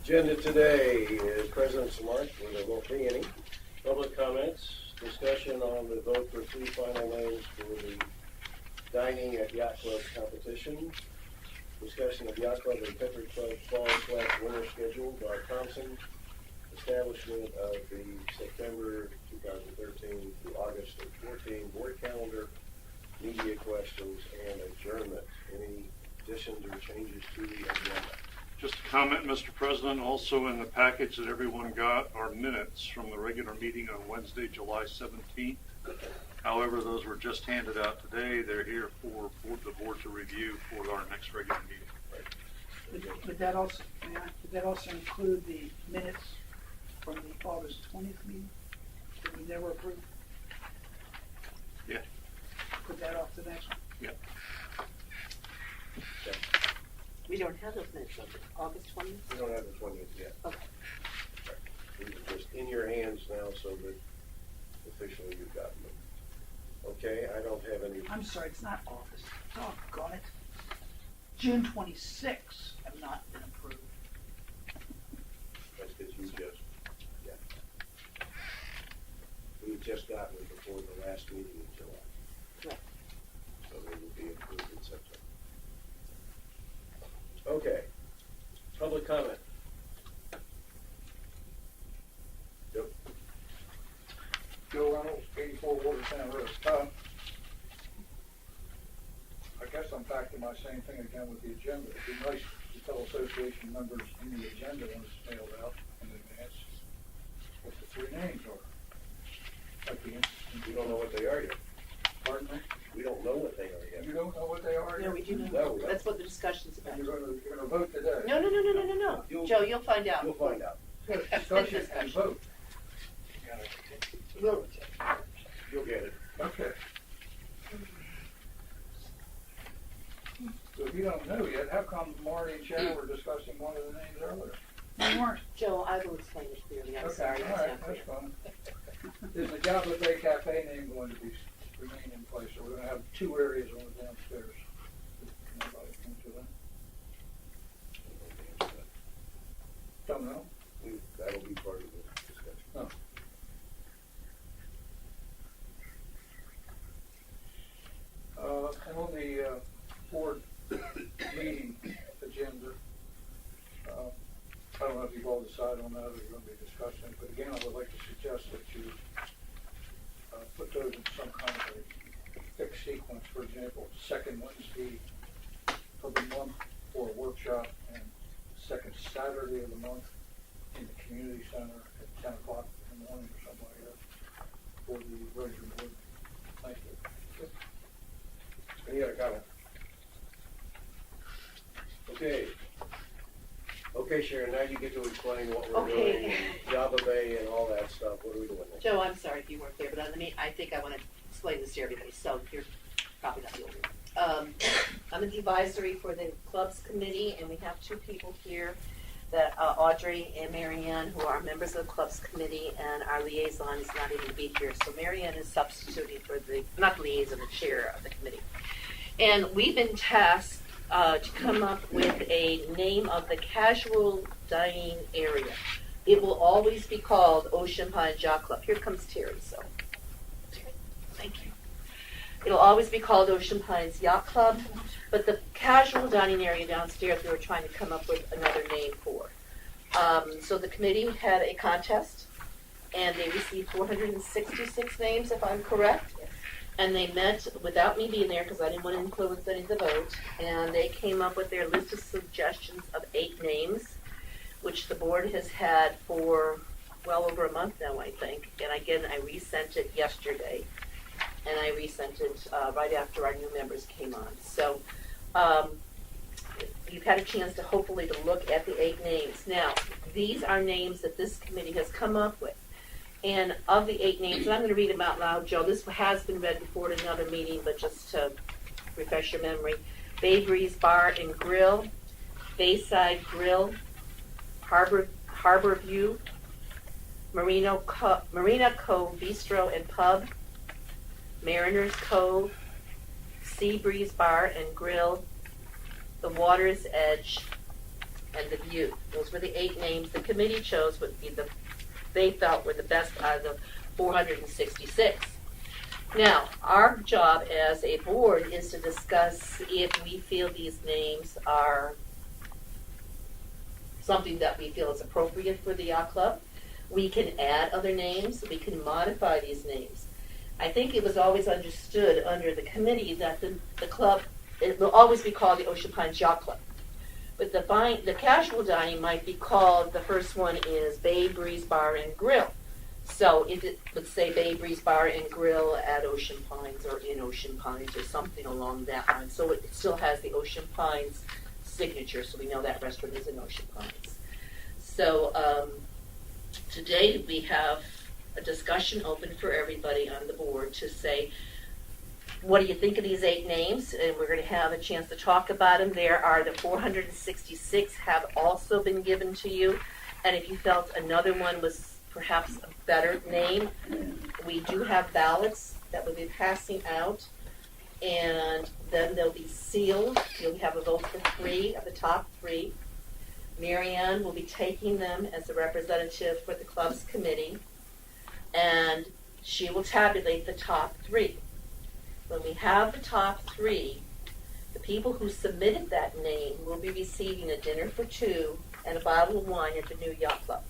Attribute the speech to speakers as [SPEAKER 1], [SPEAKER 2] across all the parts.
[SPEAKER 1] Agenda today is President's Remarks, where there won't be any. Public comments, discussion on the vote for 3 final names for the dining at Yacht Club competition. Discussion of Yacht Club and Pepper Club fall/winter schedule by Thompson. Establishment of the September 2013 through August of 14 board calendar, media questions, and adjournment. Any additions or changes to the agenda?
[SPEAKER 2] Just a comment, Mr. President, also in the package that everyone got are minutes from the regular meeting on Wednesday, July 17th. However, those were just handed out today. They're here for the board to review for our next regular meeting.
[SPEAKER 3] Would that also include the minutes from the August 20th meeting that we never approved?
[SPEAKER 2] Yeah.
[SPEAKER 3] Put that off to the next one?
[SPEAKER 2] Yeah.
[SPEAKER 1] Okay.
[SPEAKER 4] We don't have those minutes on August 20th?
[SPEAKER 1] We don't have the 20th yet.
[SPEAKER 4] Okay.
[SPEAKER 1] These are just in your hands now so that officially you've gotten them. Okay, I don't have any.
[SPEAKER 3] I'm sorry, it's not August. Doggone it. June 26th have not been approved.
[SPEAKER 1] That's because you just, yeah. We've just gotten it before the last meeting in July.
[SPEAKER 4] Right.
[SPEAKER 1] So they will be approved in September. Okay. Public comment. Yep.
[SPEAKER 5] Joe Reynolds, 84 Watertown Road. I guess I'm back to my same thing again with the agenda. It'd be nice to tell association members in the agenda when it's mailed out in advance what the 3 names are. Like the
[SPEAKER 1] We don't know what they are yet.
[SPEAKER 5] Pardon me?
[SPEAKER 1] We don't know what they are yet.
[SPEAKER 5] You don't know what they are
[SPEAKER 4] No,
[SPEAKER 5] yet?
[SPEAKER 4] we do
[SPEAKER 1] No,
[SPEAKER 4] know.
[SPEAKER 1] we
[SPEAKER 4] That's what the discussion's about.
[SPEAKER 5] And you're gonna vote today?
[SPEAKER 4] No. Joe, you'll find out.
[SPEAKER 1] You'll find out.
[SPEAKER 5] Discussion and vote.
[SPEAKER 4] We'll-
[SPEAKER 1] You'll get it.
[SPEAKER 5] Okay. So if you don't know yet, how come Marty and Chad were discussing one of the names earlier?
[SPEAKER 3] They weren't.
[SPEAKER 4] Joe, I will explain it clearly. I'm
[SPEAKER 5] Okay,
[SPEAKER 4] sorry.
[SPEAKER 5] all
[SPEAKER 4] That's
[SPEAKER 5] right,
[SPEAKER 4] not
[SPEAKER 5] that's
[SPEAKER 4] clear.
[SPEAKER 5] fine. Is the Java Bay Cafe name going to be remain in place, or we're going to have 2 areas on the downstairs? Can anybody answer that? Don't know.
[SPEAKER 1] That'll be part of the discussion.
[SPEAKER 5] Oh. And on the board meeting agenda, I don't know if you've all decided on that or you're going to be discussing it, but again, I would like to suggest that you put those in some kind of a fixed sequence. For example, second Wednesday of the month for a workshop and second Saturday of the month in the community center at 10 o'clock in the morning or something like that for the regular board. Thank you.
[SPEAKER 1] Any other comment? Okay, Sharon, now you get to explain what we're
[SPEAKER 4] Okay.
[SPEAKER 1] doing, Java Bay and all that stuff. What are we doing next?
[SPEAKER 4] Joe, I'm sorry if you weren't there, but I think I want to explain this to everybody, so you're probably not the only one. I'm in the advisory for the clubs committee, and we have 2 people here, that Audrey and Marianne, who are members of the clubs committee, and our liaison is not able to be here. So Marianne is substituting for not the liaison, the chair of the committee. And we've been tasked to come up with a name of the casual dining area. It will always be called Ocean Pines Yacht Club. Here comes Terry, so. Terry, thank you. It'll always be called Ocean Pines Yacht Club, but the casual dining area downstairs we were trying to come up with another name for. So the committee had a contest, and they received 466 names, if I'm correct. And they met without me being there because I didn't want to influence any of the vote. And they came up with their list of suggestions of 8 names, which the board has had for well over a month now, I think. And again, I resent it yesterday. And I resent it right after our new members came on. So you've had a chance to hopefully to look at the 8 names. Now, these are names that this committee has come up with. And of the 8 names, and I'm going to read them out loud, Joe, this has been read before at another meeting, but just to refresh your memory. Bay Breeze Bar and Grill, Bayside Grill, Harbor View, Marina Cove Bistro and Pub, Mariners Cove, Sea Breeze Bar and Grill, The Water's Edge, and The View. Those were the 8 names the committee chose would be they felt were the best out of the 466. Now, our job as a board is to discuss if we feel these names are something that we feel is appropriate for the yacht club. We can add other names, we can modify these names. I think it was always understood under the committee that the club, it will always be called the Ocean Pines Yacht Club. But the casual dining might be called, the first one is Bay Breeze Bar and Grill. So if it would say Bay Breeze Bar and Grill at Ocean Pines or in Ocean Pines or something along that line. So it still has the Ocean Pines signature, so we know that restaurant is in Ocean Pines. So today we have a discussion open for everybody on the board to say, what do you think of these 8 names? And we're going to have a chance to talk about them. There are the 466 have also been given to you. And if you felt another one was perhaps a better name, we do have ballots that we'll be passing out. And then they'll be sealed. You'll have a vote for 3 of the top 3. Marianne will be taking them as a representative for the club's committee. And she will tabulate the top 3. When we have the top 3, the people who submitted that name will be receiving a dinner for 2 and a bottle of wine at the new yacht club.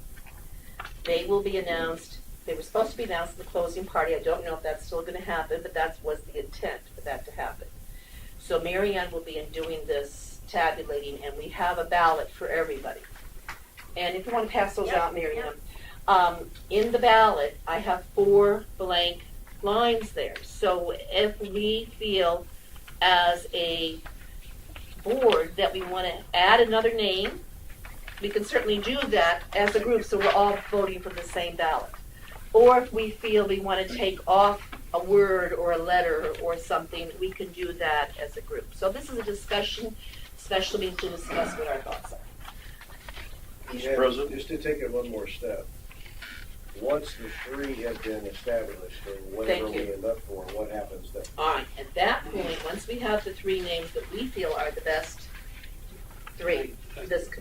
[SPEAKER 4] They will be announced. They were supposed to be announced at the closing party. I don't know if that's still going to happen, but that was the intent for that to happen. So Marianne will be doing this tabulating, and we have a ballot for everybody. And if you want to pass those out, Marianne. In the ballot, I have 4 blank lines there. So if we feel as a board that we want to add another name, we can certainly do that as a group, so we're all voting for the same ballot. Or if we feel we want to take off a word or a letter or something, we can do that as a group. So this is a discussion, special meeting to discuss what our thoughts are.
[SPEAKER 2] Mr. President?
[SPEAKER 1] Just to take it one more step, once the 3 have been established, or whatever
[SPEAKER 4] Thank you.
[SPEAKER 1] we end up for, what happens then?
[SPEAKER 4] All right, at that point, once we have the 3 names that we feel are the best 3,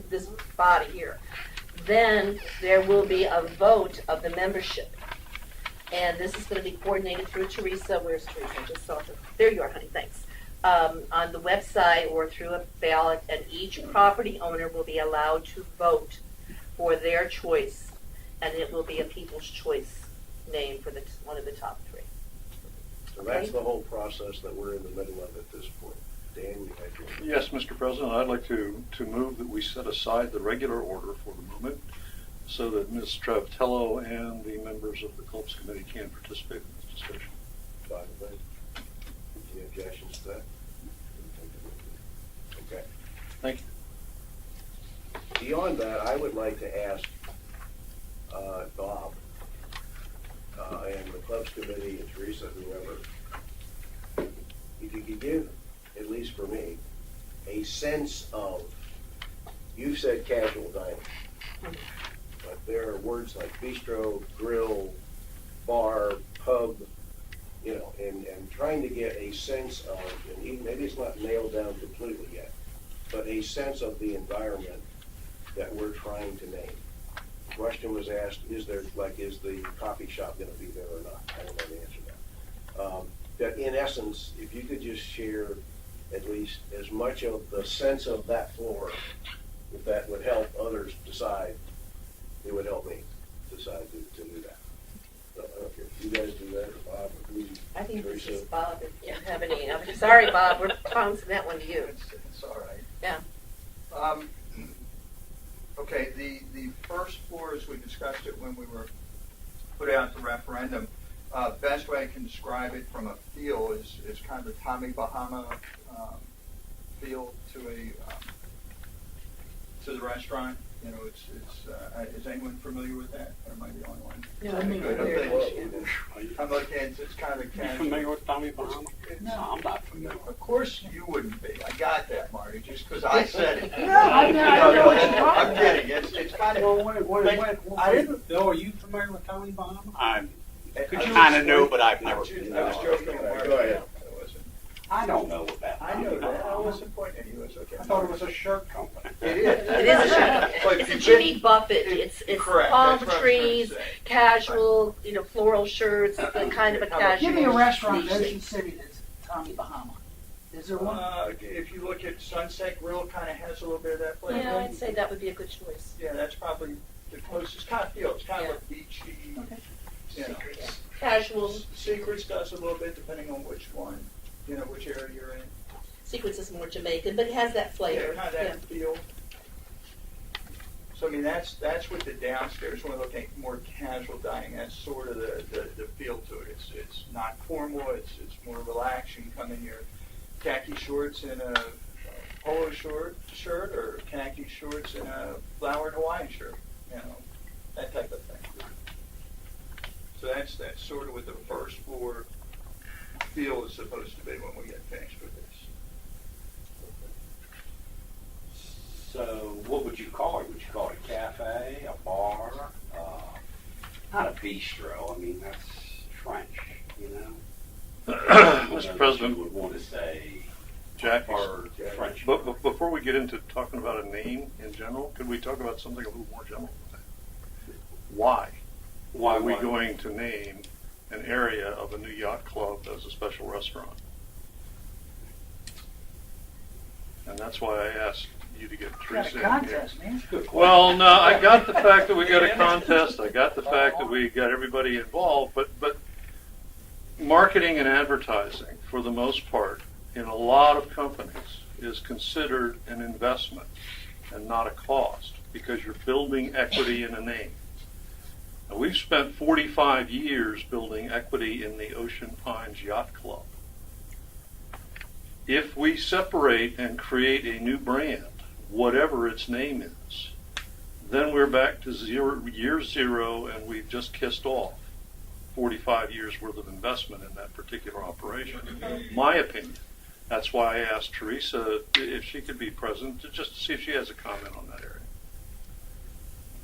[SPEAKER 4] this body here, then there will be a vote of the membership. And this is going to be coordinated through Teresa. Where's Teresa? I just saw her. There you are, honey. Thanks. On the website or through a ballot, and each property owner will be allowed to vote for their choice, and it will be a people's choice name for one of the top 3.
[SPEAKER 1] So that's the whole process that we're in the middle of at this point. Dan, you had your...
[SPEAKER 2] Yes, Mr. President, I'd like to move that we set aside the regular order for the moment so that Ms. Travatello and the members of the clubs committee can participate in this discussion.
[SPEAKER 1] Fine with that. Any objections to that? Okay.
[SPEAKER 2] Thank
[SPEAKER 1] you. Beyond that, I would like to ask Bob and the clubs committee and Teresa, whoever, if you could give, at least for me, a sense of, you said casual dining, but there are words like bistro, grill, bar, pub, you know, and trying to get a sense of, and even, maybe it's not nailed down completely yet, but a sense of the environment that we're trying to name. The question was asked, is the coffee shop going to be there or not? I don't know the answer to that. That in essence, if you could just share at least as much of the sense of that floor, if that would help others decide, it would help me decide to do that. So I don't know if you guys do that, or Bob, or who,
[SPEAKER 4] I think
[SPEAKER 1] Teresa.
[SPEAKER 4] this is Bob. If you have any, I'm sorry, Bob, we're bouncing that one to you.
[SPEAKER 5] It's all right.
[SPEAKER 4] Yeah.
[SPEAKER 5] Okay, the first floor, as we discussed it when we were put out the referendum, best way I can describe it from a feel is kind of a Tommy Bahama feel to the restaurant. You know, it's is anyone familiar with that? Or am I the only one?
[SPEAKER 3] Yeah, I mean,
[SPEAKER 5] Good,
[SPEAKER 3] okay.
[SPEAKER 5] I'm looking, it's kind of a
[SPEAKER 6] You
[SPEAKER 5] casual.
[SPEAKER 6] familiar with Tommy Bahama?
[SPEAKER 5] It's-
[SPEAKER 6] No, I'm not familiar.
[SPEAKER 5] Of course you wouldn't be. I got that, Marty, just because I said it.
[SPEAKER 3] No, I know what you're talking
[SPEAKER 5] I'm kidding. It's kind
[SPEAKER 3] Well,
[SPEAKER 5] of. I didn't.
[SPEAKER 6] Bill, are you familiar with Tommy Bahama? I
[SPEAKER 5] Could you
[SPEAKER 6] kind of know,
[SPEAKER 5] explain-
[SPEAKER 6] but I've never.
[SPEAKER 5] I was joking. Marty.
[SPEAKER 1] Go ahead.
[SPEAKER 5] I wasn't.
[SPEAKER 6] I don't know about
[SPEAKER 5] I
[SPEAKER 6] Tommy
[SPEAKER 5] know that. I
[SPEAKER 6] Bahama.
[SPEAKER 5] wasn't pointing at you. It's okay.
[SPEAKER 6] I thought it was a shirt company.
[SPEAKER 5] It is.
[SPEAKER 4] It is a shadow.
[SPEAKER 5] But
[SPEAKER 4] It's a
[SPEAKER 5] you've
[SPEAKER 4] Jimmy
[SPEAKER 5] been-
[SPEAKER 4] Buffett.
[SPEAKER 5] it-
[SPEAKER 4] It's
[SPEAKER 5] correct,
[SPEAKER 4] palm
[SPEAKER 5] that's what I was trying to
[SPEAKER 4] trees,
[SPEAKER 5] say.
[SPEAKER 4] casual, floral shirts, the kind of a casual.
[SPEAKER 3] Give me a restaurant in
[SPEAKER 4] niche thing.
[SPEAKER 3] Ocean City that's Tommy Bahama. Is there one?
[SPEAKER 5] If you look at Sunset Grill, kind of has a little bit of that flavor.
[SPEAKER 4] Yeah, I'd say that would be a good choice.
[SPEAKER 5] Yeah, that's probably the closest. Kind of feels kind of like beachy.
[SPEAKER 3] Okay.
[SPEAKER 5] You know.
[SPEAKER 4] Casual.
[SPEAKER 5] Secrets does a little bit depending on which one, which area you're in.
[SPEAKER 4] Secrets is more Jamaican, but it has that flavor.
[SPEAKER 5] Yeah, kind of that feel. So I mean, that's with the downstairs. When we're looking at more casual dining, that's sort of the feel to it. It's not formal. It's more relaxed. You can come in your khaki shorts and a polo shirt, or khaki shorts and a flowered Hawaiian shirt. That type of thing. So that's sort of what the first floor feel is supposed to be when we get finished with this.
[SPEAKER 6] So what would you call it? Would you call it a cafe, a bar, not a bistro? I mean, that's French,
[SPEAKER 2] Mr. President,
[SPEAKER 6] would want to say
[SPEAKER 2] Jack,
[SPEAKER 6] or French.
[SPEAKER 2] but before we get into talking about a name in general, could we talk about something a little more general than that? Why? Why are we going to name an area of a new yacht club as a special restaurant? And that's why I asked you to get
[SPEAKER 3] Got
[SPEAKER 2] Teresa
[SPEAKER 3] a
[SPEAKER 2] in here.
[SPEAKER 3] contest, man.
[SPEAKER 6] Good question.
[SPEAKER 2] Well, no, I got the fact that we got a contest. I got the fact that we got everybody involved, but marketing and advertising, for the most part, in a lot of companies, is considered an investment and not a cost because you're building equity in a name. Now, we've spent 45 years building equity in the Ocean Pines Yacht Club. If we separate and create a new brand, whatever its name is, then we're back to year zero, and we've just kissed off 45 years worth of investment in that particular operation. My opinion. That's why I asked Teresa if she could be present, just to see if she has a comment on that area.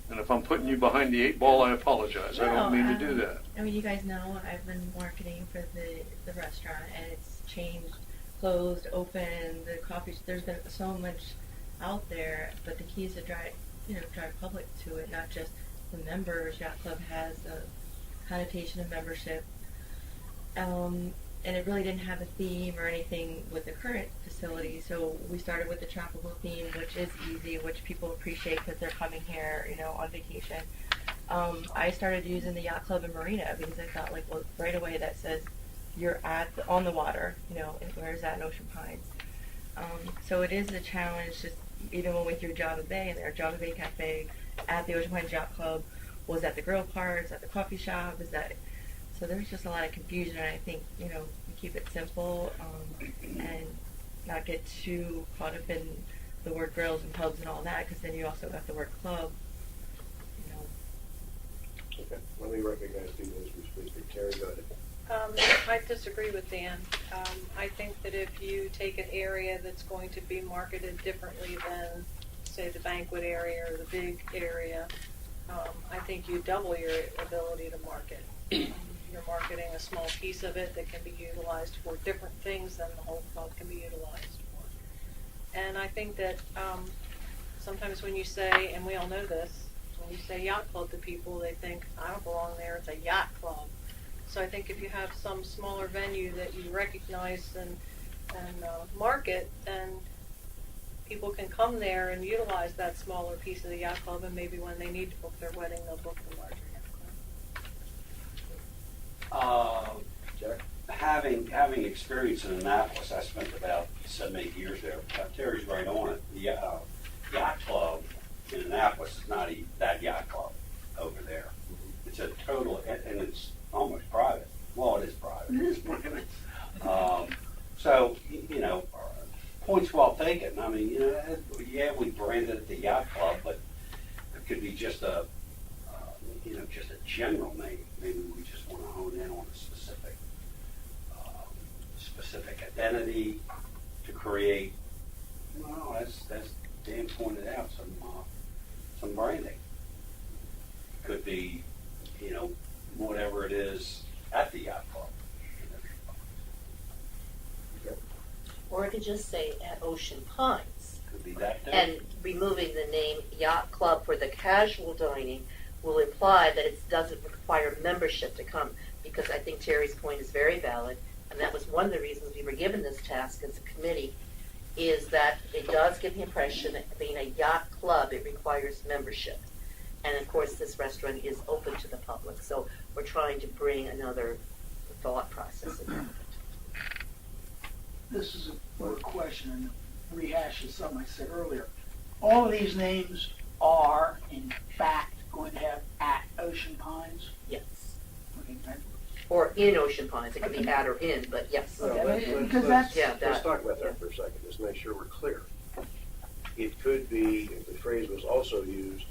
[SPEAKER 2] And if I'm putting you behind the 8 ball, I apologize. I don't mean to do that.
[SPEAKER 7] I mean, you guys know I've been marketing for the restaurant, and it's changed, closed, open, the coffee. There's been so much out there, but the key is to drive public to it, not just the members. Yacht Club has a connotation of membership, and it really didn't have a theme or anything with the current facility. So we started with the tropical theme, which is easy, which people appreciate because they're coming here, on vacation. I started using the Yacht Club and Marina because I thought, right away that says you're on the water, where's that in Ocean Pines? So it is a challenge, just even when we threw Java Bay in there. Java Bay Cafe at the Ocean Pines Yacht Club was at the grill parts, at the coffee shop, so there's just a lot of confusion, and I think, we keep it simple, and not get too caught up in the word grills and pubs and all that, because then you also got the word club,
[SPEAKER 1] Okay, let me recognize people as we speak. Terry, go ahead.
[SPEAKER 8] I disagree with Dan. I think that if you take an area that's going to be marketed differently than, say, the banquet area or the big area, I think you double your ability to market. You're marketing a small piece of it that can be utilized for different things than the whole club can be utilized for. And I think that sometimes when you say, and we all know this, when you say yacht club to people, they think, I don't belong there, it's a yacht club. So I think if you have some smaller venue that you recognize and market, then people can come there and utilize that smaller piece of the yacht club, and maybe when they need to book their wedding, they'll book the larger yacht club.
[SPEAKER 1] Jack?
[SPEAKER 6] Having experience in Annapolis, I spent about 7-8 years there. Terry's right on it. The yacht club in Annapolis is not that yacht club over there. It's a total, and it's almost private. Well, it is private.
[SPEAKER 3] It is private.
[SPEAKER 6] So, points well taken. I mean, we branded it the yacht club, but it could be just a general name. Maybe we just want to hone in on a specific identity to create. Well, as Dan pointed out, some branding. Could be, whatever it is at the yacht club.
[SPEAKER 4] Or I could just say at Ocean Pines.
[SPEAKER 6] would be that day.
[SPEAKER 4] And removing the name Yacht Club for the casual dining will imply that it doesn't require membership to come, because I think Terry's point is very valid, and that was one of the reasons we were given this task as a committee, is that it does give the impression that being a yacht club, it requires membership. And of course, this restaurant is open to the public, so we're trying to bring another thought process into it.
[SPEAKER 3] This is a more question and rehashes something I said earlier. All of these names are, in fact, going to have at Ocean Pines.
[SPEAKER 4] Yes.
[SPEAKER 3] Okay, right?
[SPEAKER 4] Or in Ocean Pines, it could be at or in, but yes.
[SPEAKER 1] Well,
[SPEAKER 3] Because that's-
[SPEAKER 4] Yeah,
[SPEAKER 1] let's
[SPEAKER 4] that-
[SPEAKER 1] talk about that for a second, just to make sure we're clear. It could be, if the phrase was also used,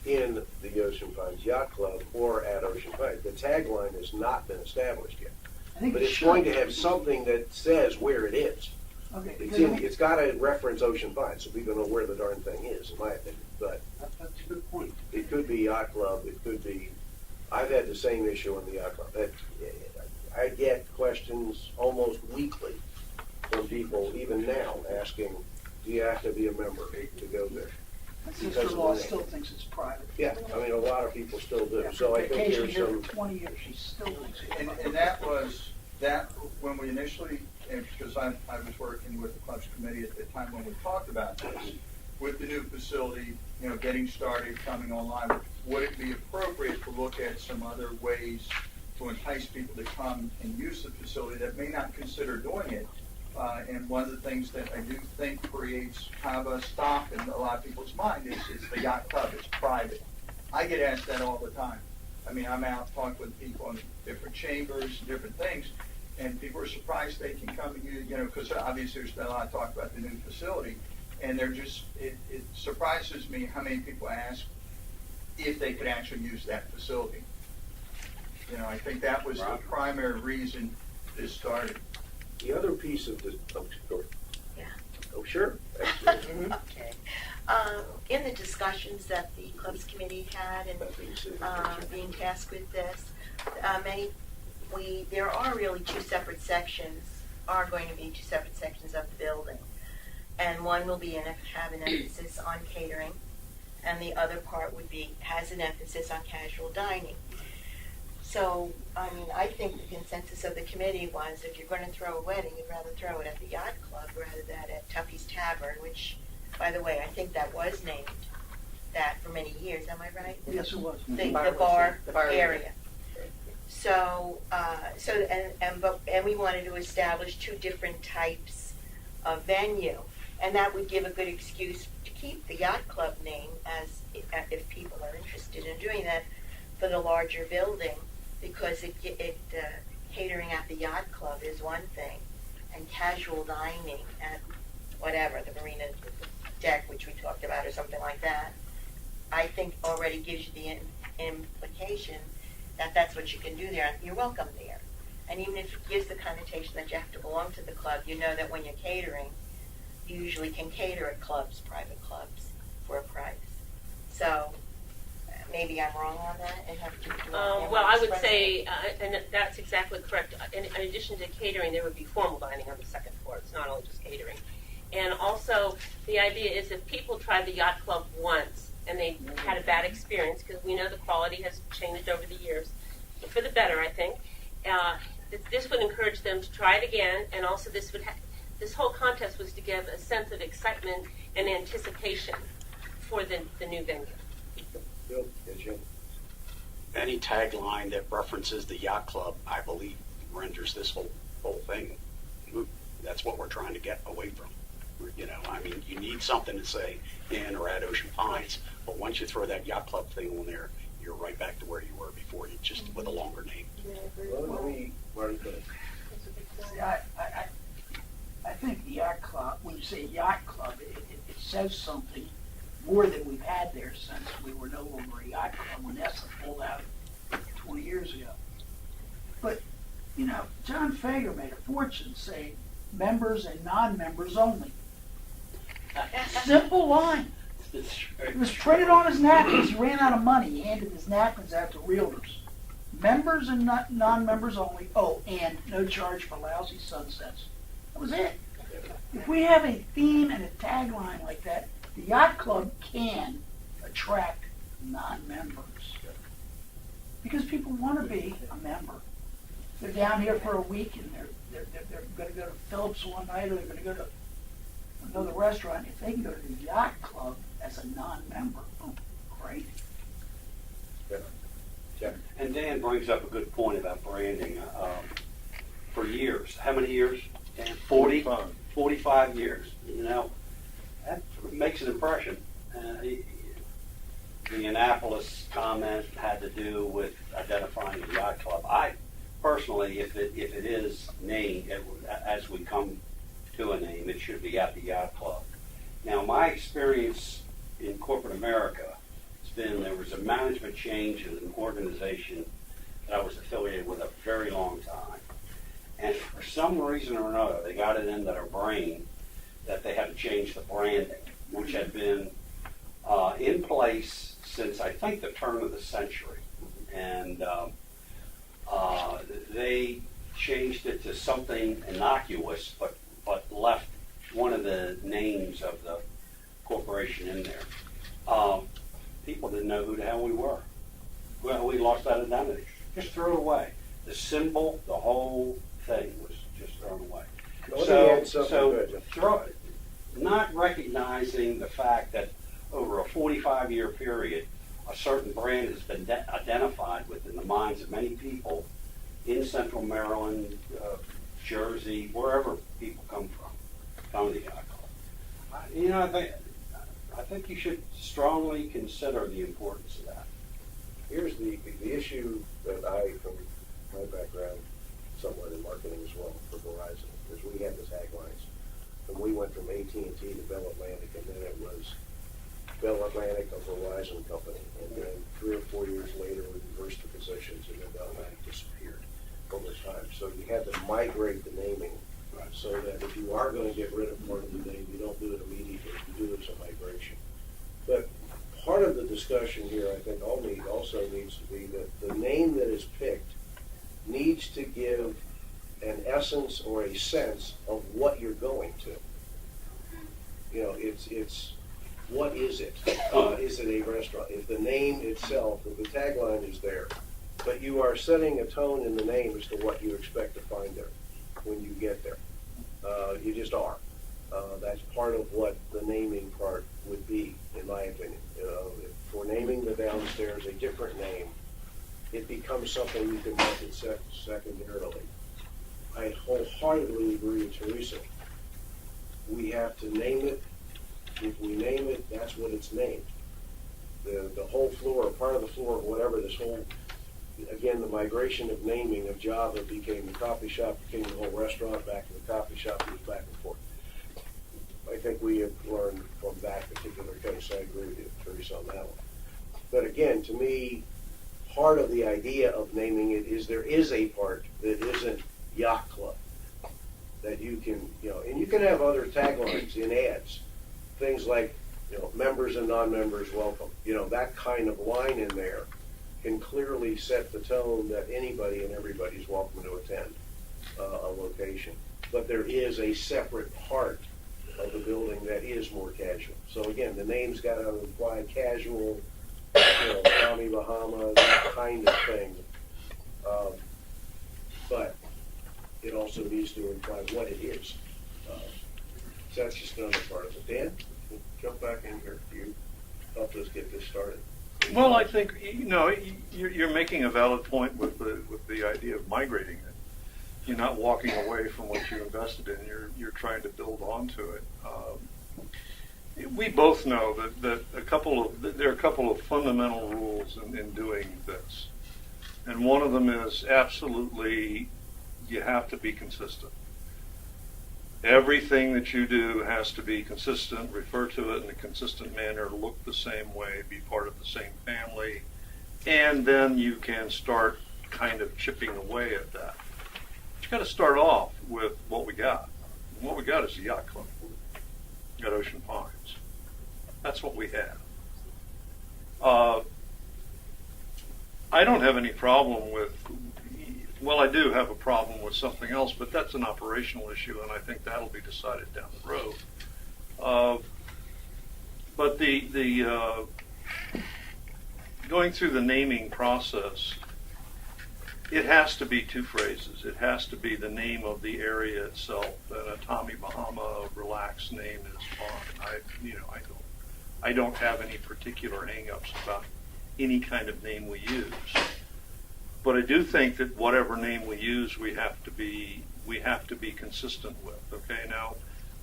[SPEAKER 1] in the Ocean Pines Yacht Club or at Ocean Pines. The tagline has not been established yet.
[SPEAKER 3] I think
[SPEAKER 1] But
[SPEAKER 3] it
[SPEAKER 1] it's
[SPEAKER 3] should.
[SPEAKER 1] going to have something that says where it is.
[SPEAKER 3] Okay,
[SPEAKER 1] It's got to reference Ocean Pines, so people know where the darn thing is, in my opinion. But
[SPEAKER 3] that's a good point.
[SPEAKER 1] it could be Yacht Club, it could be, I've had the same issue in the Yacht Club. I get questions almost weekly from people, even now, asking, do you have to be a member to go there?
[SPEAKER 3] My
[SPEAKER 1] Because of
[SPEAKER 3] sister-in-law
[SPEAKER 1] the name.
[SPEAKER 3] still thinks it's private.
[SPEAKER 1] Yeah, I mean, a lot of people still do. So I think
[SPEAKER 3] Vacation
[SPEAKER 1] there's
[SPEAKER 3] here
[SPEAKER 1] some,
[SPEAKER 3] for 20 years, she still thinks it's
[SPEAKER 5] And
[SPEAKER 3] private.
[SPEAKER 5] that was, when we initially, because I was working with the clubs committee at the time when we talked about this, with the new facility, getting started, coming online, would it be appropriate to look at some other ways to entice people to come and use the facility that may not consider doing it? And one of the things that I do think creates kind of a stop in a lot of people's mind is the yacht club. It's private. I get asked that all the time. I mean, I'm out talking with people in different chambers, different things, and people are surprised they can come and use, because obviously there's been a lot of talk about the new facility, and they're just, it surprises me how many people ask if they could actually use that facility. I think that was the primary reason this started.
[SPEAKER 1] the other piece of the, oh, sure.
[SPEAKER 9] Yeah.
[SPEAKER 1] Oh, sure. Absolutely.
[SPEAKER 9] Okay. In the discussions that the clubs committee had and
[SPEAKER 1] That being said,
[SPEAKER 9] being tasked with this, there are really two separate sections of the building. And one will be have an emphasis on catering, and the other part has an emphasis on casual dining. So, I think the consensus of the committee was if you're going to throw a wedding, you'd rather throw it at the Yacht Club rather than at Tuffy's Tavern, which, by the way, I think that was named that for many years. Am I right?
[SPEAKER 3] Yes, it was.
[SPEAKER 9] The
[SPEAKER 4] Bar
[SPEAKER 9] bar
[SPEAKER 4] was the bar
[SPEAKER 9] area. So we wanted to establish two different types of venue, and that would give a good excuse to keep the Yacht Club name as if people are interested in doing that for the larger building, because catering at the Yacht Club is one thing, and casual dining at whatever, the marina deck, which we talked about, or something like that, I think already gives you the implication that that's what you can do there. You're welcome there. And even if it gives the connotation that you have to belong to the club, you know that when you're catering, you usually can cater at clubs, private clubs, for a price. So maybe I'm wrong on that and have to do
[SPEAKER 10] Well, I would say, and that's exactly correct. In addition to catering, there would be formal dining on the second floor. It's not only just catering. And also, the idea is if people tried the Yacht Club once and they had a bad experience, because we know the quality has changed over the years, for the better, I think, this would encourage them to try it again, and also this whole contest was to give a sense of excitement and anticipation for the new venue.
[SPEAKER 1] Bill, yeah, Jim.
[SPEAKER 6] Any tagline that references the yacht club, I believe, renders this whole thing moot. That's what we're trying to get away from. You need something to say in or at Ocean Pines, but once you throw that yacht club thing on there, you're right back to where you were before, just with a longer name.
[SPEAKER 1] Well, let me, Marty, go ahead.
[SPEAKER 3] See, I think the Yacht Club, when you say Yacht Club, it says something more than we've had there since we were no longer a Yacht Club when ESSA pulled out 20 years ago. But, John Fager made a fortune saying members and non-members only. Simple line. It was printed on his napkins. He ran out of money. He handed his napkins out to realtors. Members and non-members only. Oh, and no charge for lousy sunsets. That was it. If we have a theme and a tagline like that, the yacht club can attract non-members. Because people want to be a member. They're down here for a week and they're going to go to Phillips one night, or they're going to go to another restaurant. If they can go to the yacht club as a non-member, oh, great.
[SPEAKER 6] And Dan brings up a good point about branding. For years, how many years? Dan? 40? 45 years. You know, that makes an impression. The Annapolis comment had to do with identifying the yacht club. I personally, if it is named, as we come to a name, it should be at the yacht club. Now, my experience in corporate America has been there was a management change in an organization that I was affiliated with a very long time. And for some reason or another, they got it into their brain that they had to change the branding, which had been in place since, I think, the turn of the century. And they changed it to something innocuous, but left one of the names of the corporation in there. People didn't know who the hell we were. Well, we lost that identity. Just threw it away. The symbol, the whole thing was just thrown away. Not recognizing the fact that over a 45-year period, a certain brand has been identified within the minds of many people in Central Maryland, Jersey, wherever people come to the yacht club. You know, I think you should strongly consider the importance of that.
[SPEAKER 1] Here's the issue that I, from my background, somewhat in marketing as well for Verizon, is we had the taglines. And we went from AT&T to Bell Atlantic, and then it was Bell Atlantic, a Verizon company. And then 3 or 4 years later, we reversed the positions, and then Bell Atlantic disappeared over time. So you had to migrate the naming so that if you are going to get rid of part of the name, you don't do it immediately. You do it as a migration. But part of the discussion here, I think, also needs to be that the name that is picked needs to give an essence or a sense of what you're going to. You know, it's what is it? Is it a restaurant? If the name itself, if the tagline is there, but you are setting a tone in the name as to what you expect to find there when you get there. You just are. That's part of what the naming part would be, in my opinion. For naming the downstairs a different name, it becomes something you can market secondarily. I wholeheartedly agree with Teresa. We have to name it. If we name it, that's what it's named. The whole floor, or part of the floor, whatever, this whole, again, the migration of naming of Java became the coffee shop, became the whole restaurant, back to the coffee shop, moves back and forth. I think we have learned from that particular case. I agree with you, Teresa, on that one. But again, to me, part of the idea of naming it is there is a part that isn't yacht club that you can, and you can have other taglines in ads, things like, members and non-members welcome. That kind of line in there can clearly set the tone that anybody and everybody's welcome to attend a location. But there is a separate part of the building that is more casual. So again, the name's got to imply casual, Tommy Bahama, that kind of thing. But it also needs to imply what it is. So that's just another part of it. Dan, jump back in here. You helped us get this started.
[SPEAKER 2] Well, I think you're making a valid point with the idea of migrating it. You're not walking away from what you invested in. You're trying to build onto it. We both know that there are a couple of fundamental rules in doing this, and one of them is absolutely you have to be consistent. Everything that you do has to be consistent, refer to it in a consistent manner, look the same way, be part of the same family, and then you can start kind of chipping away at that. But you got to start off with what we got. And what we got is the yacht club at Ocean Pines. That's what we have. I don't have any problem with well, I do have a problem with something else, but that's an operational issue, and I think that'll be decided down the road. But the going through the naming process, it has to be two phrases. It has to be the name of the area itself, and a Tommy Bahama relaxed name is fine. I don't have any particular hang-ups about any kind of name we use. But I do think that whatever name we use, we have to be consistent with. Okay, now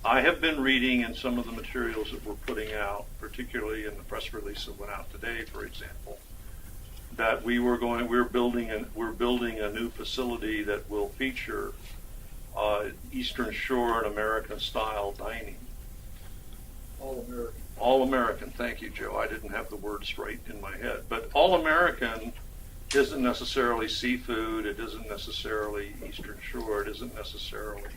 [SPEAKER 2] I have been reading in some of the materials that we're putting out, particularly in the press release that went out today, for example, that we're building a new facility that will feature Eastern Shore and American style dining.
[SPEAKER 5] All American.
[SPEAKER 2] All American. Thank you, Joe. I didn't have the word straight in my head, but all American isn't necessarily seafood. It isn't necessarily Eastern Shore. It isn't necessarily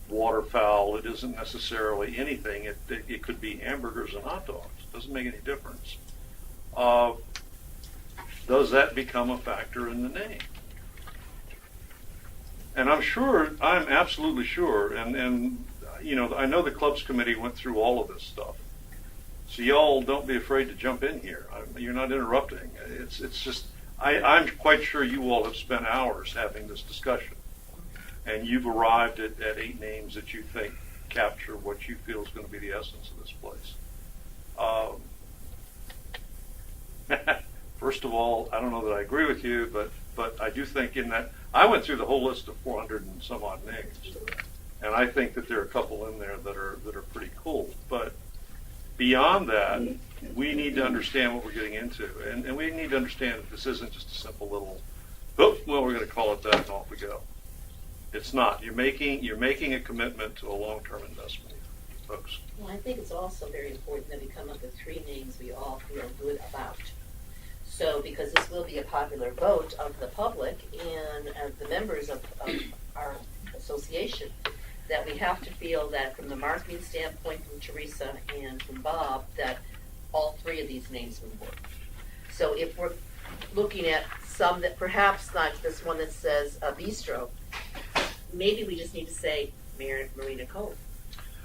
[SPEAKER 2] waterfowl. It isn't necessarily anything. It could be hamburgers and hot dogs. It doesn't make any difference. Does that become a factor in the name? And I'm absolutely sure, and I know the clubs committee went through all of this stuff. So y'all don't be afraid to jump in here. You're not interrupting. It's just, I'm quite sure you all have spent hours having this discussion. And you've arrived at 8 names that you think capture what you feel is going to be the essence of this place. First of all, I don't know that I agree with you, but I do think in that, I went through the whole list of 400 and some odd names. And I think that there are a couple in there that are pretty cool. But beyond that, we need to understand what we're getting into. And we need to understand that this isn't just a simple little, well, we're going to call it that and off we go. It's not. You're making a commitment to a long-term investment, folks.
[SPEAKER 4] Well, I think it's also very important that we come up with 3 names we all feel good about. So, because this will be a popular vote of the public and the members of our association, that we have to feel that from the marketing standpoint from Teresa and from Bob, that all 3 of these names would work. So if we're looking at some that perhaps not this one that says bistro, maybe we just need to say Marina Cove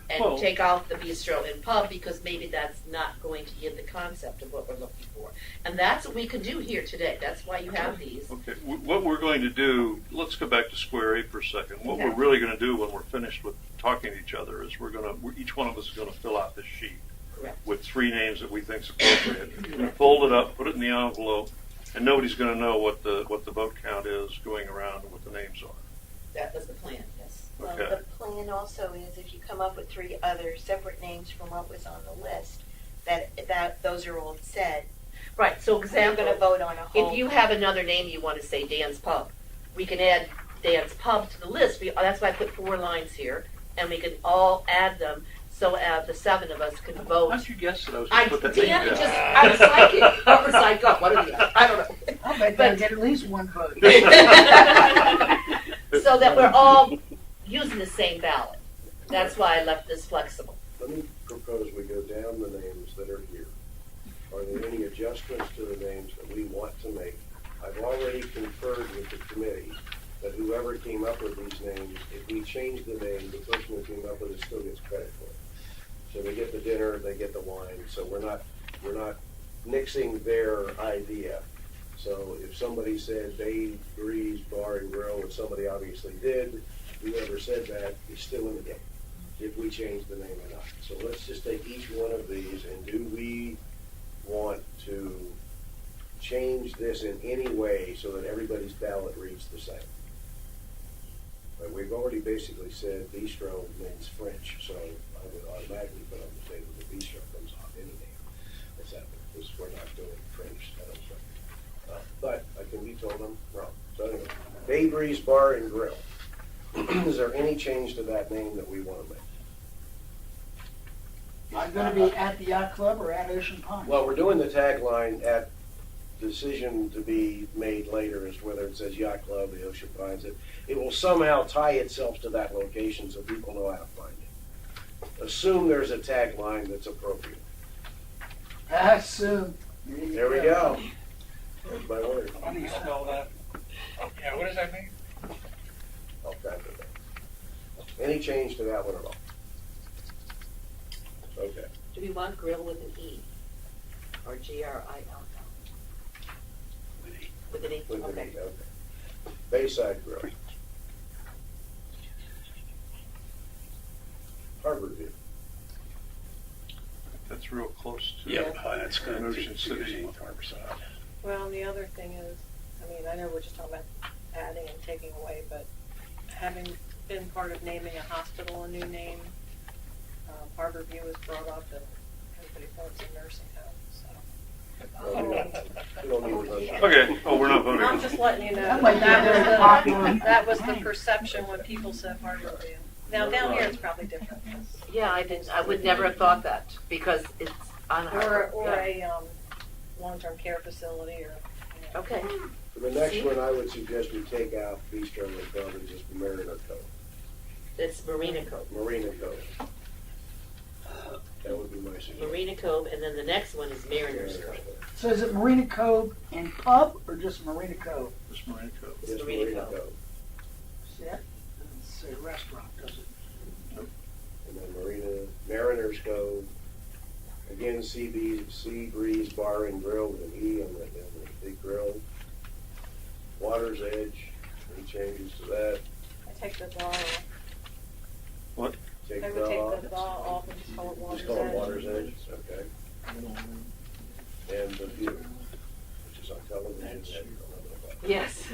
[SPEAKER 4] and take out the bistro and pub, because maybe that's not going to give the concept of what we're looking for. And that's what we can do here today. That's why you have these.
[SPEAKER 2] Okay, what we're going to do, let's go back to square 8 for a second. What we're really going to do when we're finished with talking to each other is each one of us is going to fill out this sheet.
[SPEAKER 4] Correct.
[SPEAKER 2] With 3 names that we think is appropriate. Fold it up, put it in the envelope, and nobody's going to know what the vote count is going around and what the names are.
[SPEAKER 4] That was the plan, yes.
[SPEAKER 9] Well,
[SPEAKER 2] Okay.
[SPEAKER 9] the plan also is if you come up with 3 other separate names from what was on the list, that those are all said.
[SPEAKER 4] Right, so
[SPEAKER 9] We're
[SPEAKER 4] example,
[SPEAKER 9] going to vote on a whole.
[SPEAKER 4] if you have another name you want to say Dan's Pub, we can add Dan's Pub to the list. That's why I put 4 lines here, and we can all add them, so the 7 of us can vote.
[SPEAKER 2] How'd you guess that I was going to put that name
[SPEAKER 4] Dan,
[SPEAKER 2] down?
[SPEAKER 4] I was like it. Or was I gut? One of the other. I don't know.
[SPEAKER 3] I bet they'll get at least 1 vote.
[SPEAKER 4] So that we're all using the same ballot. That's why I left this flexible.
[SPEAKER 1] Let me propose we go down the names that are here. Are there any adjustments to the names that we want to make? I've already conferred with the committee that whoever came up with these names, if we change the name, the person who came up with it still gets credit for it. So they get the dinner, they get the wine, so we're not nixing their idea. So if somebody said Bay Breeze Bar and Grill, and somebody obviously did, whoever said that is still in the game, if we change the name or not. So let's just take each one of these, and do we want to change this in any way so that everybody's ballot reads the same? But we've already basically said bistro means French, so I would automatically put on the table that bistro comes off any name that's happening, because we're not doing French, I don't think. But I can be told I'm wrong. So anyway, Bay Breeze Bar and Grill. Is there any change to that name that we want to make?
[SPEAKER 3] Is it going to be at the yacht club or at Ocean Pond?
[SPEAKER 1] Well, we're doing the tagline at decision to be made later as to whether it says Yacht Club, the Ocean Pines. It will somehow tie itself to that location so people know how to find it. Assume there's a tagline that's appropriate.
[SPEAKER 3] Assume.
[SPEAKER 1] There we go. There's my word.
[SPEAKER 5] How do you spell that? Yeah, what does that mean?
[SPEAKER 1] All kinds of things. Any change to that one at all? Okay.
[SPEAKER 4] Do we want grill with an E? Or G-R-I-L-L? With an E,
[SPEAKER 1] With the
[SPEAKER 4] okay.
[SPEAKER 1] meat, okay. Bayside Grill. Harbor View.
[SPEAKER 2] That's real close to.
[SPEAKER 6] That's
[SPEAKER 2] good. Ocean City.
[SPEAKER 8] Well, and the other thing is, I mean, I know we're just talking about adding and taking away, but having been part of naming a hospital a new name, Harbor View was brought up and everybody thought it's a nursing home, so.
[SPEAKER 1] We don't need to vote.
[SPEAKER 2] Okay, oh, we're not voting.
[SPEAKER 8] I'm just letting you know,
[SPEAKER 3] That might be a very popular
[SPEAKER 8] that was the
[SPEAKER 3] name.
[SPEAKER 8] perception when people said Harbor View. Now, down here, it's probably different.
[SPEAKER 4] Yeah, I would never have thought that, because it's on
[SPEAKER 8] Or,
[SPEAKER 4] Harbor.
[SPEAKER 8] or
[SPEAKER 4] Yeah.
[SPEAKER 8] a, long-term care facility or, you know.
[SPEAKER 4] Okay,
[SPEAKER 1] For the next one, I would suggest we take out Bistro and Cove and just Marina Cove.
[SPEAKER 4] it's Marina Cove.
[SPEAKER 1] Marina Cove. That would be my suggestion.
[SPEAKER 4] Marina Cove, and then the next one is Mariners Cove.
[SPEAKER 3] So is it Marina Cove and Pub or just Marina Cove?
[SPEAKER 2] Just Marina Cove.
[SPEAKER 1] Just
[SPEAKER 4] Marina
[SPEAKER 1] Marina
[SPEAKER 4] Cove.
[SPEAKER 1] Cove.
[SPEAKER 3] See, that doesn't say restaurant, does it?
[SPEAKER 1] And then Mariners Cove. Again, Sea Breeze Bar and Grill with an E on the big grill. Water's Edge. Any changes to that?
[SPEAKER 8] I take the bar off.
[SPEAKER 1] Take
[SPEAKER 8] I
[SPEAKER 1] the
[SPEAKER 8] would take
[SPEAKER 1] off.
[SPEAKER 8] the bar off and just call it Water's
[SPEAKER 1] Just call it
[SPEAKER 8] Edge.
[SPEAKER 1] Water's Edge, okay. And The View, which is on television.
[SPEAKER 4] Yes.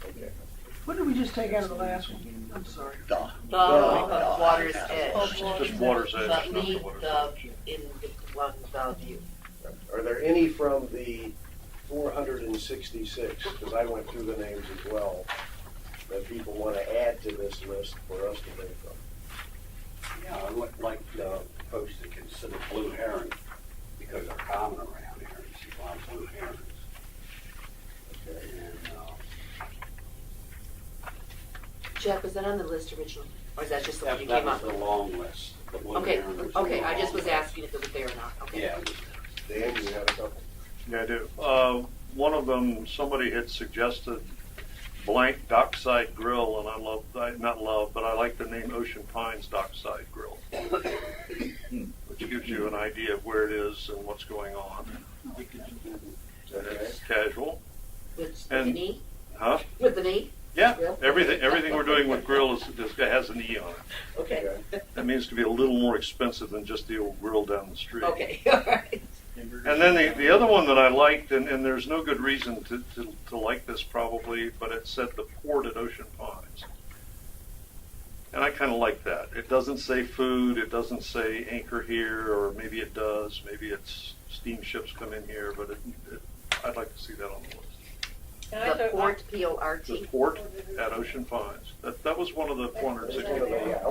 [SPEAKER 1] Okay.
[SPEAKER 3] What did we just take out of the last one? I'm sorry.
[SPEAKER 4] The Water's Edge.
[SPEAKER 2] Just Water's Edge.
[SPEAKER 4] The,
[SPEAKER 2] not
[SPEAKER 4] the,
[SPEAKER 2] Water's
[SPEAKER 4] the,
[SPEAKER 2] Edge.
[SPEAKER 4] in the one, the view.
[SPEAKER 1] Are there any from the 466, because I went through the names as well, that people want to add to this list for us to pick from?
[SPEAKER 6] Yeah, I would like folks to consider blue heron, because they're common around here, you see a lot of blue herons.
[SPEAKER 1] Okay.
[SPEAKER 6] And,
[SPEAKER 4] Jeff, was that on the list originally? Or is that just the one you
[SPEAKER 6] that
[SPEAKER 4] came
[SPEAKER 6] was
[SPEAKER 4] up
[SPEAKER 6] the
[SPEAKER 4] with?
[SPEAKER 6] long list. The blue
[SPEAKER 4] Okay,
[SPEAKER 6] heron was
[SPEAKER 4] okay,
[SPEAKER 6] the
[SPEAKER 4] I just
[SPEAKER 6] long
[SPEAKER 4] was
[SPEAKER 6] list.
[SPEAKER 4] asking if it was there or not, okay.
[SPEAKER 6] Yeah,
[SPEAKER 1] Dan, you have a couple?
[SPEAKER 2] Yeah, I do. One of them, somebody had suggested blank Dockside Grill, and I like the name Ocean Pines Dockside Grill, which gives you an idea of where it is and what's going on. And it's casual.
[SPEAKER 4] With
[SPEAKER 2] And-
[SPEAKER 4] an E?
[SPEAKER 2] Huh?
[SPEAKER 4] With an E?
[SPEAKER 2] Yeah,
[SPEAKER 4] Grill?
[SPEAKER 2] everything we're doing with grill has an E on it.
[SPEAKER 4] Okay.
[SPEAKER 2] That means to be a little more expensive than just the old grill down the street.
[SPEAKER 4] Okay, all right.
[SPEAKER 2] And then the other one that I liked, and there's no good reason to like this probably, but it said the port at Ocean Pines. And I kind of like that. It doesn't say food, it doesn't say anchor here, or maybe it does, maybe it's steamships come in here, but I'd like to see that on the list.
[SPEAKER 8] And I
[SPEAKER 4] The
[SPEAKER 8] took-
[SPEAKER 4] port,
[SPEAKER 2] The
[SPEAKER 4] P-O-R-T.
[SPEAKER 2] port at Ocean Pines. That was one of the
[SPEAKER 1] Just
[SPEAKER 2] 460.
[SPEAKER 1] one of the- yeah,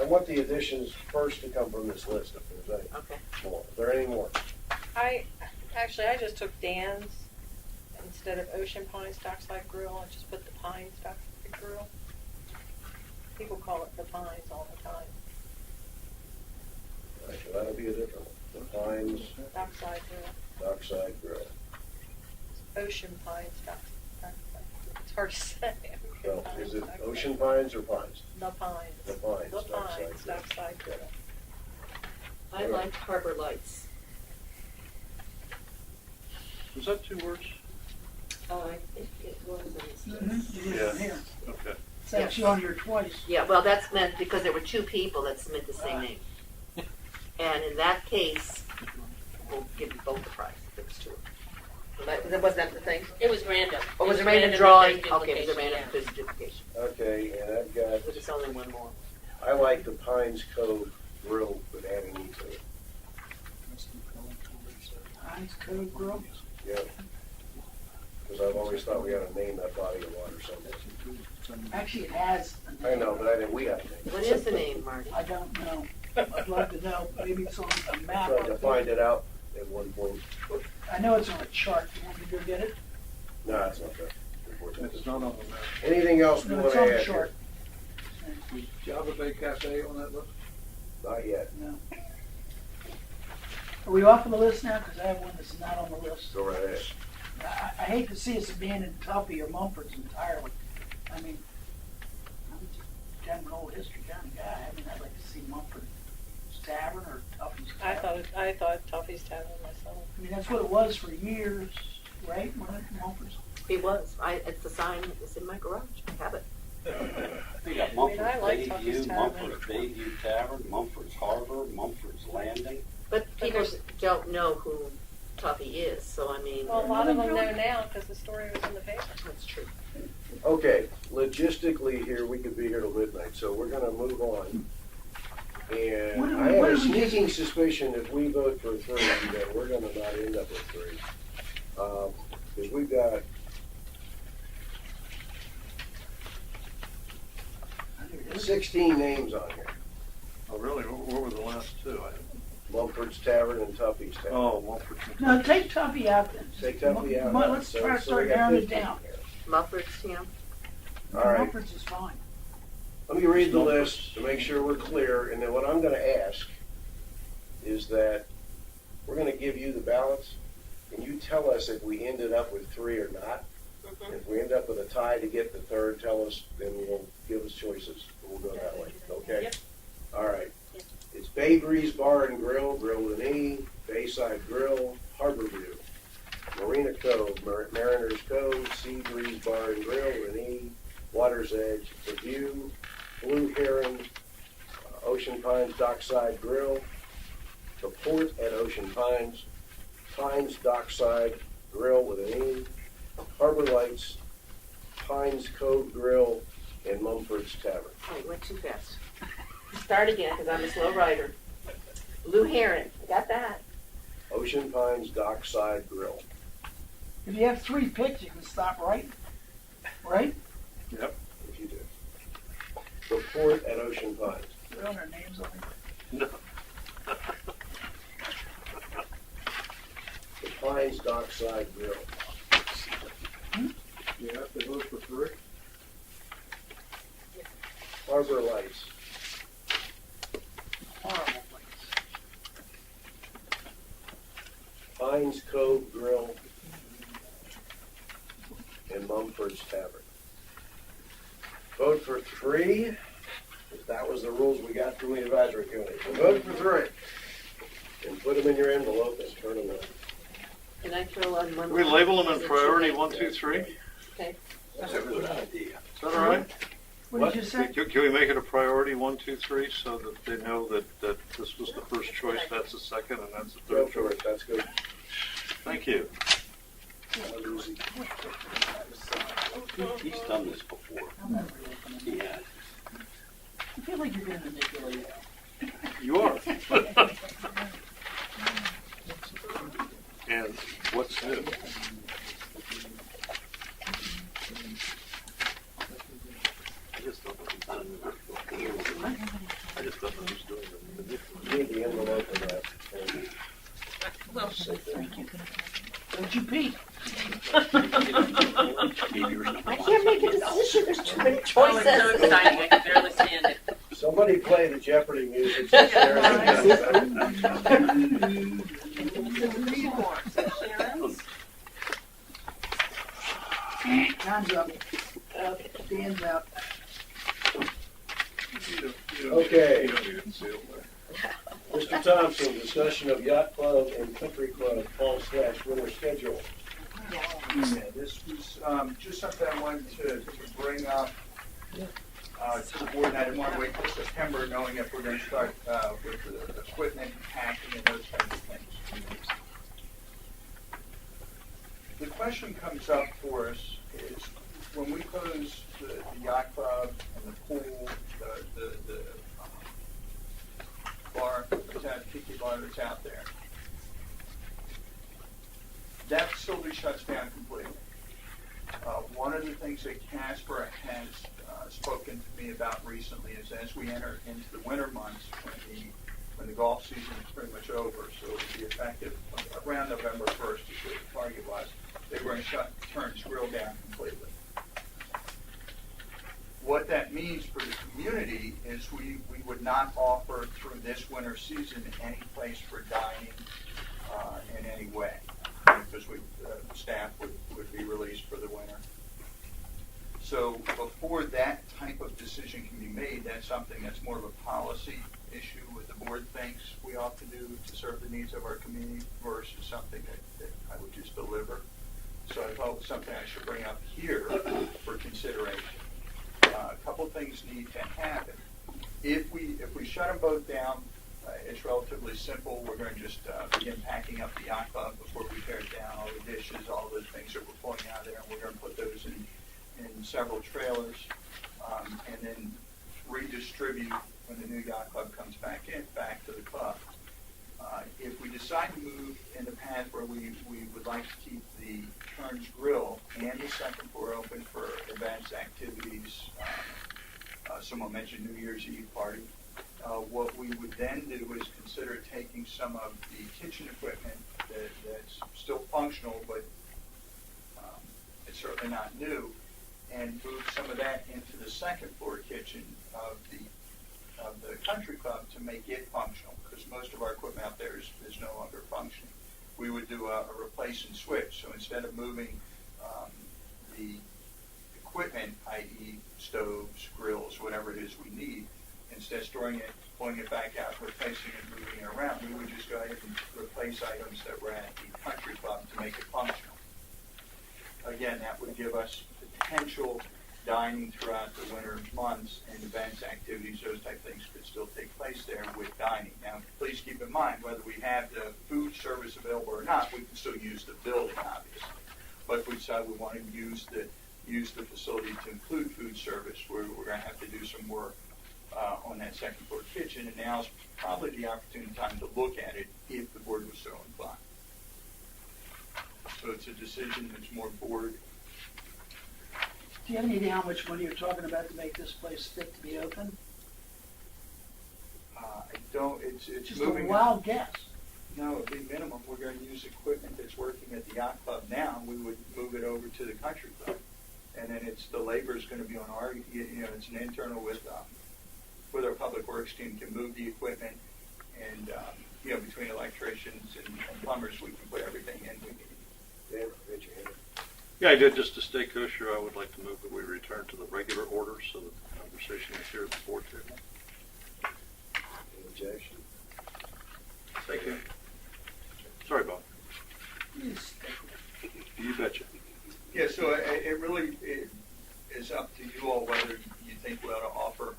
[SPEAKER 1] I want the additions first to come from this list, if there's any
[SPEAKER 4] Okay.
[SPEAKER 1] more. Are there any more?
[SPEAKER 8] I just took Dan's instead of Ocean Pines Dockside Grill. I just put the Pines Dockside Grill. People call it the Pines all the time.
[SPEAKER 1] All right, so that'll be a different one. The Pines
[SPEAKER 8] Dockside Grill.
[SPEAKER 1] Dockside Grill.
[SPEAKER 8] Ocean Pines Dockside. It's hard to say.
[SPEAKER 1] So is it Ocean Pines or Pines?
[SPEAKER 8] The Pines.
[SPEAKER 1] The Pines.
[SPEAKER 8] The
[SPEAKER 1] Dockside
[SPEAKER 8] Pines
[SPEAKER 1] Grill.
[SPEAKER 8] Dockside Grill.
[SPEAKER 4] I liked Harbor Lights.
[SPEAKER 2] Was that 2 words?
[SPEAKER 4] Oh, I think it was in this
[SPEAKER 3] Mm-hmm.
[SPEAKER 4] list.
[SPEAKER 3] It is
[SPEAKER 2] Yeah.
[SPEAKER 3] in here.
[SPEAKER 2] Okay.
[SPEAKER 3] It's actually on here twice.
[SPEAKER 4] Yeah, well, that's meant because there were 2 people that submit the same name. And in that case, we'll give you both the prize if it was 2. Was that the thing?
[SPEAKER 10] It was random.
[SPEAKER 4] Or was it
[SPEAKER 10] random
[SPEAKER 4] random drawing?
[SPEAKER 10] duplication,
[SPEAKER 4] Okay, it was a random
[SPEAKER 10] yeah.
[SPEAKER 4] there's duplication.
[SPEAKER 1] Okay, and I've got,
[SPEAKER 4] But it's only one more.
[SPEAKER 1] I like the Pines Cove Grill with adding E to it.
[SPEAKER 3] Heinz Cove Grill.
[SPEAKER 1] Yeah. Because I've always thought we ought to name that body of water someday.
[SPEAKER 3] Actually, it has. a
[SPEAKER 1] I
[SPEAKER 3] name.
[SPEAKER 1] know, but I didn't, we got to name it.
[SPEAKER 4] What is the name, Marty?
[SPEAKER 3] I don't know. I'd love to know. Maybe it's on a map.
[SPEAKER 1] Tried to
[SPEAKER 3] up
[SPEAKER 1] find
[SPEAKER 3] there.
[SPEAKER 1] it out at one point.
[SPEAKER 3] I know it's on a chart. You want me to go get it?
[SPEAKER 1] No, it's not that.
[SPEAKER 2] It's not on the map.
[SPEAKER 1] Anything else we
[SPEAKER 3] No,
[SPEAKER 1] want
[SPEAKER 3] it's
[SPEAKER 1] to
[SPEAKER 3] on
[SPEAKER 1] add
[SPEAKER 3] the
[SPEAKER 1] here?
[SPEAKER 3] chart.
[SPEAKER 5] is Java Bay Cafe on that list?
[SPEAKER 1] Not yet.
[SPEAKER 3] No. Are we off of the list now? Because I have one that's not on the list.
[SPEAKER 1] Go right ahead.
[SPEAKER 3] I hate to see us abandon Tuffy or Mumford's entirely. I mean, I'm just kind of an old history kind of guy. I mean, I'd like to see Mumford's Tavern or Tuffy's Tavern.
[SPEAKER 8] I thought Tuffy's Tavern myself.
[SPEAKER 3] I mean, that's what it was for years, right? Mumford's.
[SPEAKER 4] It was. It's the sign that's in my garage. I have it.
[SPEAKER 6] You got
[SPEAKER 8] I
[SPEAKER 6] Mumford's
[SPEAKER 8] like Tuffy's
[SPEAKER 6] Bayview,
[SPEAKER 8] Tavern.
[SPEAKER 6] Mumford's Bayview Tavern, Mumford's Harbor, Mumford's Landing.
[SPEAKER 4] But people don't know who Tuffy is, so I mean,
[SPEAKER 8] Well, a lot of them know now because the story was in the paper.
[SPEAKER 4] that's true.
[SPEAKER 1] Okay, logistically here, we could be here till midnight, so we're gonna move on. And I have
[SPEAKER 3] What
[SPEAKER 1] a
[SPEAKER 3] did we just-
[SPEAKER 1] sneaking suspicion if we vote for 3, that we're gonna not end up with 3. Because we've got,
[SPEAKER 3] There it is.
[SPEAKER 1] 16 names on here.
[SPEAKER 2] Oh, really? What were the last two?
[SPEAKER 1] Mumford's Tavern and Tuffy's Tavern.
[SPEAKER 2] Oh, Mumford.
[SPEAKER 3] No, take Tuffy out then.
[SPEAKER 1] Take Tuffy out.
[SPEAKER 3] Let's
[SPEAKER 1] So-
[SPEAKER 3] try to
[SPEAKER 1] so
[SPEAKER 3] start
[SPEAKER 1] we got
[SPEAKER 3] narrowing it
[SPEAKER 1] 15
[SPEAKER 3] down.
[SPEAKER 1] here.
[SPEAKER 4] Mumford's, Tim.
[SPEAKER 1] All right.
[SPEAKER 3] Mumford's is fine.
[SPEAKER 1] Let me read the list to make sure we're clear, and then what I'm gonna ask is that we're gonna give you the ballots, and you tell us if we ended up with 3 or not. If we end up with a tie to get the third, tell us, then we'll give us choices. We'll go that way, okay?
[SPEAKER 10] Yep.
[SPEAKER 1] All right. It's Bay Breeze Bar and Grill, Grill with an E, Bayside Grill, Harborview, Marina Cove, Mariners Cove, Sea Breeze Bar and Grill with an E, Water's Edge, The View, Blue Heron, Ocean Pines Dockside Grill, The Port at Ocean Pines, Pines Dockside Grill with an E, Harbor Lights, Pines Cove Grill, and Mumford's Tavern.
[SPEAKER 4] Oh, you went too fast. Start again, because I'm a slow writer. Blue Heron, I got that.
[SPEAKER 1] Ocean Pines Dockside Grill.
[SPEAKER 3] If you have 3 picks, you can stop right. Right?
[SPEAKER 1] If you do. The Port at Ocean Pines.
[SPEAKER 3] Put on their names on it.
[SPEAKER 2] No.
[SPEAKER 1] The Pines Dockside Grill.
[SPEAKER 5] You have to vote for 3?
[SPEAKER 1] Harbor Lights.
[SPEAKER 3] Horrible place.
[SPEAKER 1] Pines Cove Grill. And Mumford's Tavern. Vote for 3. If that was the rules we got from the advisory committee. So vote for 3. And put them in your envelope and turn them in.
[SPEAKER 4] Can I throw on one?
[SPEAKER 2] We label them in priority 1, 2, 3. Is
[SPEAKER 6] That's a good idea.
[SPEAKER 2] that all right?
[SPEAKER 3] What did you say?
[SPEAKER 2] Can we make it a priority 1, 2, 3 so that they know that this was the first choice, that's the second, and that's the
[SPEAKER 1] Go
[SPEAKER 2] third
[SPEAKER 1] for
[SPEAKER 2] choice?
[SPEAKER 1] it. That's good.
[SPEAKER 2] Thank you.
[SPEAKER 1] Not easy.
[SPEAKER 6] He's done this before.
[SPEAKER 3] I'm not really looking at it.
[SPEAKER 6] Yeah.
[SPEAKER 3] I feel like you're being manipulated.
[SPEAKER 2] You are. And what's new? I just thought that was I just thought that was doing the
[SPEAKER 1] You need the envelope for that. And
[SPEAKER 10] Well,
[SPEAKER 3] Don't you pee?
[SPEAKER 4] I can't make a decision, there's too many
[SPEAKER 10] oh, it's so
[SPEAKER 4] choices.
[SPEAKER 10] exciting, I can barely stand it.
[SPEAKER 1] Somebody play the Jeopardy music. So Sharon's-
[SPEAKER 3] Time's up. Dan's out.
[SPEAKER 1] Okay. Mr. Thompson, discussion of yacht club and country club fall/winter schedule.
[SPEAKER 5] Yeah, this was just something I wanted to bring up to the board, and I didn't want to wait till September, knowing that we're going to start with the equipment, packing, and those kinds of things. The question comes up for us is, when we close the yacht club and the pool, the bar, tiki bar that's out there, that facility shuts down completely. One of the things that Casper has spoken to me about recently is as we enter into the winter months, when the golf season is pretty much over, so it will be effective around November 1st is what the target was, they were going to turn this grill down completely. What that means for the community is we would not offer through this winter season any place for dining in any way, because staff would So before that type of decision can be made, that's something that's more of a policy issue, what the board thinks we ought to do to serve the needs of our community versus something that I would just deliver. So I thought it was something I should bring up here for consideration. A couple of things need to happen. If we shut them both down, it's relatively simple. We're going to just begin packing up the yacht club before we tear it down, all the dishes, all the things that we're pulling out of there, and we're going to put those in several trailers, and then redistribute when the new yacht club comes back to the club. If we decide to move in the path where we would like to keep the Kearns Grill and the second floor open for events, activities, someone mentioned New Year's Eve party, what we would then do is consider taking some of the kitchen equipment that's still functional, but it's certainly not new, and move some of that into the second floor kitchen of the country club to make it functional, because most of our equipment out there is no longer functioning. We would do a replace and switch. So instead of moving the equipment, i.e. stoves, grills, whatever it is we need, instead of storing it, pulling it back out, replacing it, moving it around, we would just go ahead and replace items that were at the country club to make it functional. Again, that would give us potential dining throughout the winter months, and events, activities, those type of things could still take place there with dining. Now, please keep in mind, whether we have the food service available or not, we can still use the building, obviously. But if we decide we want to use the facility to include food service, we're going to have to do some work on that second floor kitchen, and now's probably the opportune time to look at it if the board was so inclined. So it's a decision that's more board.
[SPEAKER 3] Do you have any idea how much money you're talking about to make this place fit to be open?
[SPEAKER 5] I don't, it's
[SPEAKER 3] Just
[SPEAKER 5] moving.
[SPEAKER 3] a wild guess.
[SPEAKER 5] No, it'd be minimum. We're going to use equipment that's working at the yacht club now. We would move it over to the country club. And then the labor is going to be on our, it's an internal with our public works team can move the equipment, and, between electricians and plumbers, we can put everything in we need.
[SPEAKER 1] Dan, raise your hand.
[SPEAKER 2] Yeah, I did. Just to stay kosher, I would like to move that we return to the regular order so that the conversation is here at the board table.
[SPEAKER 1] Any objection?
[SPEAKER 2] Thank you. Sorry, Bob. You betcha.
[SPEAKER 5] Yeah, so it really is up to you all whether you think we ought to offer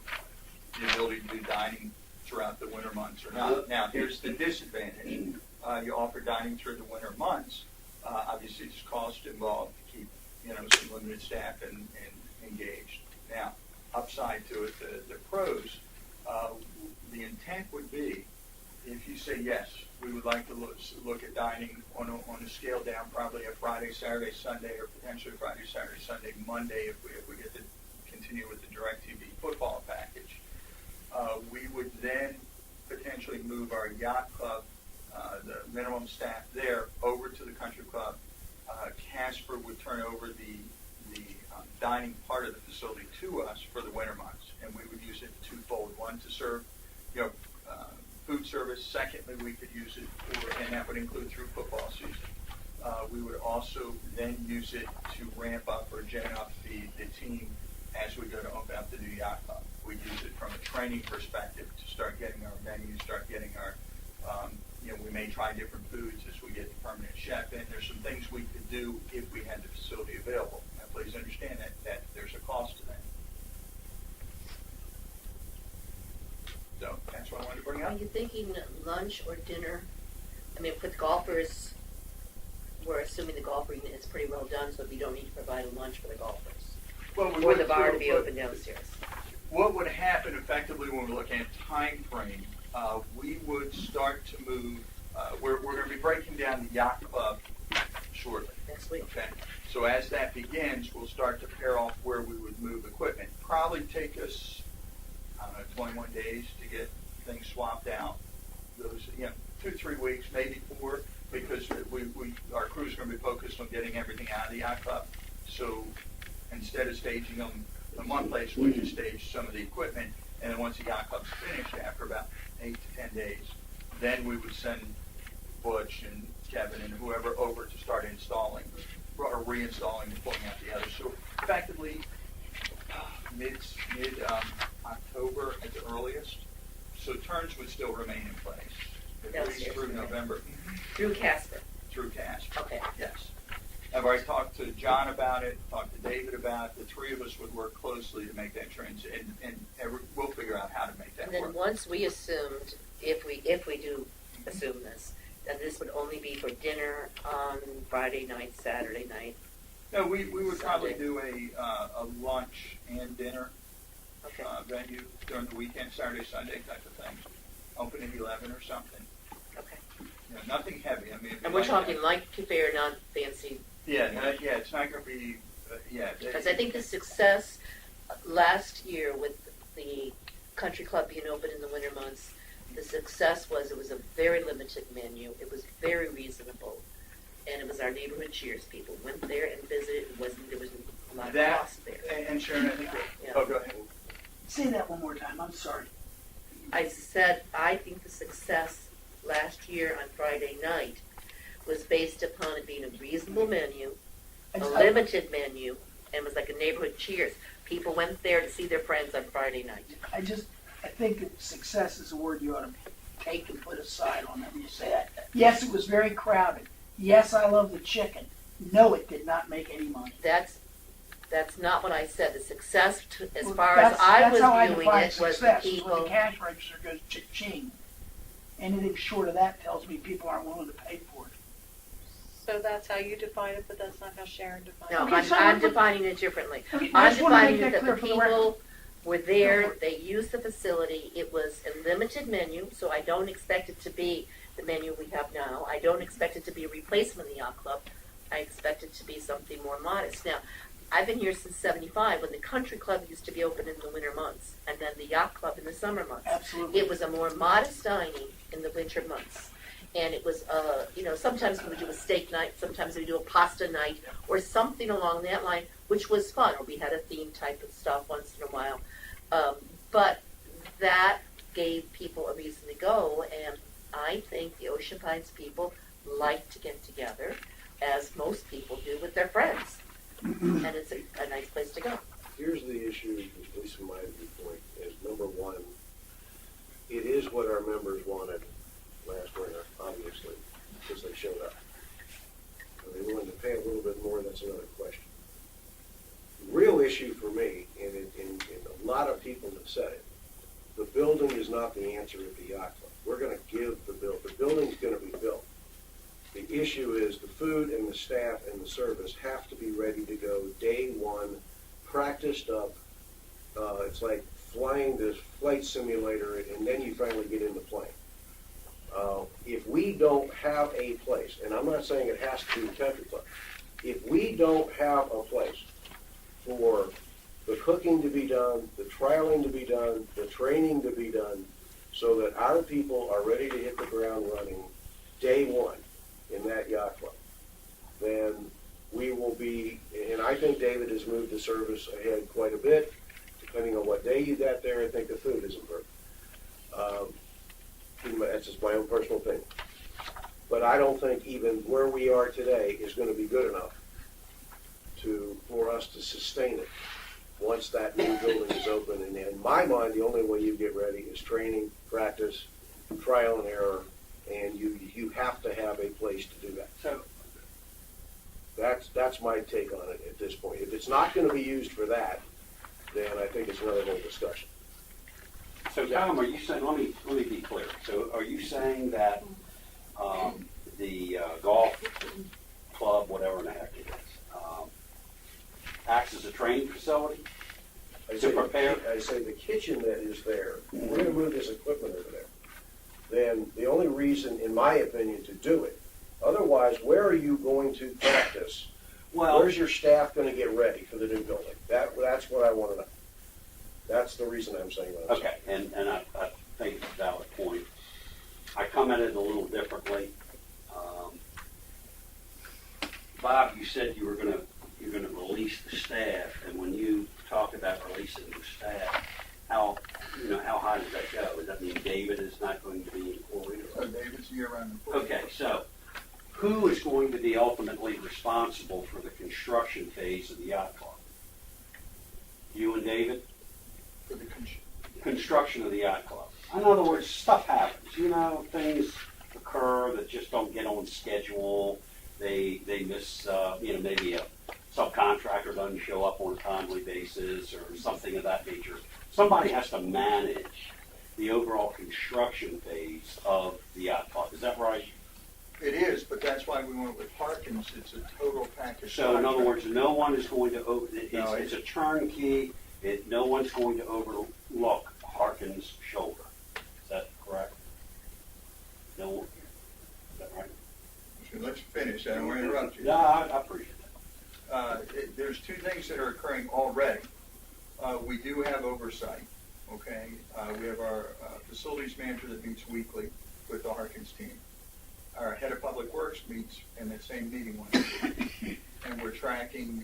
[SPEAKER 5] the ability to do dining throughout the winter months or not. Now, here's the disadvantage. You offer dining through the winter months. Obviously, there's cost involved to keep, some limited staff and engaged. Now, upside to it, the pros, the intent would be, if you say yes, we would like to look at dining on a scale down, probably a Friday, Saturday, Sunday, or potentially Friday, Saturday, Sunday, Monday, if we get to continue with the DirecTV football package. We would then potentially move our yacht club, the minimum staff there, over to the country club. Casper would turn over the dining part of the facility to us for the winter months, and we would use it twofold: one to serve, food service. Secondly, we could use it and that would include through football season. We would also then use it to ramp up or gen up the team as we go to open up the new yacht club. We use it from a training perspective to start getting our menus, start getting our, we may try different foods as we get the permanent chef in. There's some things we could do if we had the facility available. Now, please understand that there's a cost to that. So that's what I wanted to bring
[SPEAKER 4] Are
[SPEAKER 5] up.
[SPEAKER 4] you thinking lunch or dinner? I mean, with golfers, we're assuming the golf arena is pretty well done, so you don't need to provide a lunch for the golfers.
[SPEAKER 5] Well, we
[SPEAKER 4] Or
[SPEAKER 5] would
[SPEAKER 4] the bar to
[SPEAKER 5] do-
[SPEAKER 4] be open downstairs.
[SPEAKER 5] What would happen effectively when we're looking at time frame, we would start to move, we're going to be breaking down the yacht club shortly.
[SPEAKER 4] Next week.
[SPEAKER 5] Okay, so as that begins, we'll start to pair off where we would move equipment. Probably take us, 21 days to get things swapped out. Those, 2-3 weeks, maybe 4, because our crew's going to be focused on getting everything out of the yacht club. So instead of staging them in one place, we just stage some of the equipment, and then once the yacht club's finished, after about 8 to 10 days, then we would send Butch and Kevin and whoever over to start installing or reinstalling and pulling out the others. So effectively, October at the earliest. So turns would still remain in place, at least
[SPEAKER 4] Downstairs,
[SPEAKER 5] through
[SPEAKER 4] okay.
[SPEAKER 5] November,
[SPEAKER 4] Through Casper.
[SPEAKER 5] through Casper.
[SPEAKER 4] Okay.
[SPEAKER 5] Yes. I've already talked to John about it, talked to David about it. The three of us would work closely to make that transition, and we'll figure out how to make that
[SPEAKER 4] And then
[SPEAKER 5] work.
[SPEAKER 4] once we assumed, if we do assume this, then this would only be for dinner on Friday night, Saturday night.
[SPEAKER 5] No, we would probably
[SPEAKER 4] Sunday.
[SPEAKER 5] do a lunch and dinner
[SPEAKER 4] Okay.
[SPEAKER 5] venue during the weekend, Saturday, Sunday type of thing. Open at 11 or something.
[SPEAKER 4] Okay.
[SPEAKER 5] You know, nothing heavy. I mean, if
[SPEAKER 4] And
[SPEAKER 5] you
[SPEAKER 4] we're
[SPEAKER 5] like
[SPEAKER 4] talking
[SPEAKER 5] that-
[SPEAKER 4] light fare, not fancy.
[SPEAKER 5] Yeah, it's not going to be.
[SPEAKER 4] Because I think the success last year with the country club being open in the winter months, the success was it was a very limited menu. It was very reasonable, and it was our neighborhood cheers. People went there and visited. There was a lot of
[SPEAKER 5] That-
[SPEAKER 4] cost there.
[SPEAKER 5] And Sharon, I think.
[SPEAKER 4] Yeah.
[SPEAKER 5] Oh, go ahead.
[SPEAKER 3] Say that one more time, I'm sorry.
[SPEAKER 4] I said I think the success last year on Friday night was based upon it being a reasonable menu, a limited menu, and it was like a neighborhood cheers. People went there to see their friends on Friday night.
[SPEAKER 3] I think that success is a word you ought to take and put aside on that. You say that. Yes, it was very crowded. Yes, I love the chicken. No, it did not make any money.
[SPEAKER 4] That's not what I said. The success, as
[SPEAKER 3] Well,
[SPEAKER 4] far as I
[SPEAKER 3] that's how
[SPEAKER 4] was viewing
[SPEAKER 3] define
[SPEAKER 4] it, was the
[SPEAKER 3] success, is when
[SPEAKER 4] people.
[SPEAKER 3] the cash register goes cha-ching. Anything short of that tells me people aren't willing to pay for it.
[SPEAKER 8] So that's how you define it, but that's not how Sharon defines
[SPEAKER 4] No,
[SPEAKER 8] it.
[SPEAKER 3] Okay, so
[SPEAKER 4] I'm
[SPEAKER 3] what-
[SPEAKER 4] defining it differently.
[SPEAKER 3] Okay, I
[SPEAKER 4] I'm
[SPEAKER 3] just want to
[SPEAKER 4] defining
[SPEAKER 3] make
[SPEAKER 4] it
[SPEAKER 3] that
[SPEAKER 4] that the
[SPEAKER 3] clear for the record.
[SPEAKER 4] people were there, they used the facility, it was a limited menu, so I don't expect it to be the menu we have now. I don't expect it to be a replacement of the yacht club. I expect it to be something more modest. Now, I've been here since '75 when the country club used to be open in the winter months, and then the yacht club in the summer months.
[SPEAKER 3] Absolutely.
[SPEAKER 4] It was a more modest dining in the winter months. And it was, sometimes we would do a steak night, sometimes we would do a pasta night, or something along that line, which was fun. Or we had a theme type of stuff once in a while. But that gave people a reason to go, and I think the Ocean Pines people like to get together, as most people do with their friends. And it's a nice place to go.
[SPEAKER 1] Here's the issue, at least from my viewpoint, is number one, it is what our members wanted last winter, obviously, because they showed up. Are they willing to pay a little bit more? That's another question. The real issue for me, and a lot of people have said it, the building is not the answer at the yacht club. We're going to give the building's going to be built. The issue is the food and the staff and the service have to be ready to go day one, practiced up. It's like flying this flight simulator, and then you finally get in the plane. If we don't have a place, and I'm not saying it has to be the country club, if we don't have a place for the cooking to be done, the trialing to be done, the training to be done, so that our people are ready to hit the ground running day one in that yacht club, then we will be, and I think David has moved the service ahead quite a bit. Depending on what day you got there, I think the food is improved. That's just my own personal opinion. But I don't think even where we are today is going to be good enough for us to sustain it once that new building is open. And in my mind, the only way you get ready is training, practice, trial and error, and you have to have a place to do that.
[SPEAKER 6] So,
[SPEAKER 1] That's my take on it at this point. If it's not going to be used for that, then I think it's another whole discussion.
[SPEAKER 6] so Tom, are you saying, let me be clear. So are you saying that the golf club, whatever the heck it is, acts as a training facility?
[SPEAKER 1] I
[SPEAKER 6] To
[SPEAKER 1] say,
[SPEAKER 6] prepare?
[SPEAKER 1] I say the kitchen that is there, we're going to move this equipment over there. Then the only reason, in my opinion, to do it, otherwise, where are you going to practice?
[SPEAKER 6] Well,
[SPEAKER 1] Where's your staff going to get ready for the new building? That's what I want to know. That's the reason I'm saying what I'm saying.
[SPEAKER 6] okay, and I think it's a valid point. I come at it a little differently. Bob, you said you're going to release the staff, and when you talk about releasing the staff, how high does that go? Does that mean David is not going to be employed?
[SPEAKER 5] So David's year-round employee.
[SPEAKER 6] Okay, so who is going to be ultimately responsible for the construction phase of the yacht club? You and David?
[SPEAKER 5] For the
[SPEAKER 6] Construction of the yacht club. In other words, stuff happens. You know, things occur that just don't get on schedule. They miss, maybe a subcontractor doesn't show up on a timely basis or something of that nature. Somebody has to manage the overall construction phase of the yacht club. Is that right?
[SPEAKER 5] It is, but that's why we went with Harkins. It's a total package.
[SPEAKER 6] So in other
[SPEAKER 5] contract.
[SPEAKER 6] words, no one is going to,
[SPEAKER 5] No,
[SPEAKER 6] it's a turnkey, no one's going to overlook Harkins' shoulder. Is that correct? No one? Is that right?
[SPEAKER 5] So let's finish. I don't want to interrupt you.
[SPEAKER 6] No, I appreciate that.
[SPEAKER 5] There's two things that are occurring already. We do have oversight, okay? We have our facilities manager that meets weekly with the Harkins team. Our head of public works meets in that same meeting once a week. And we're tracking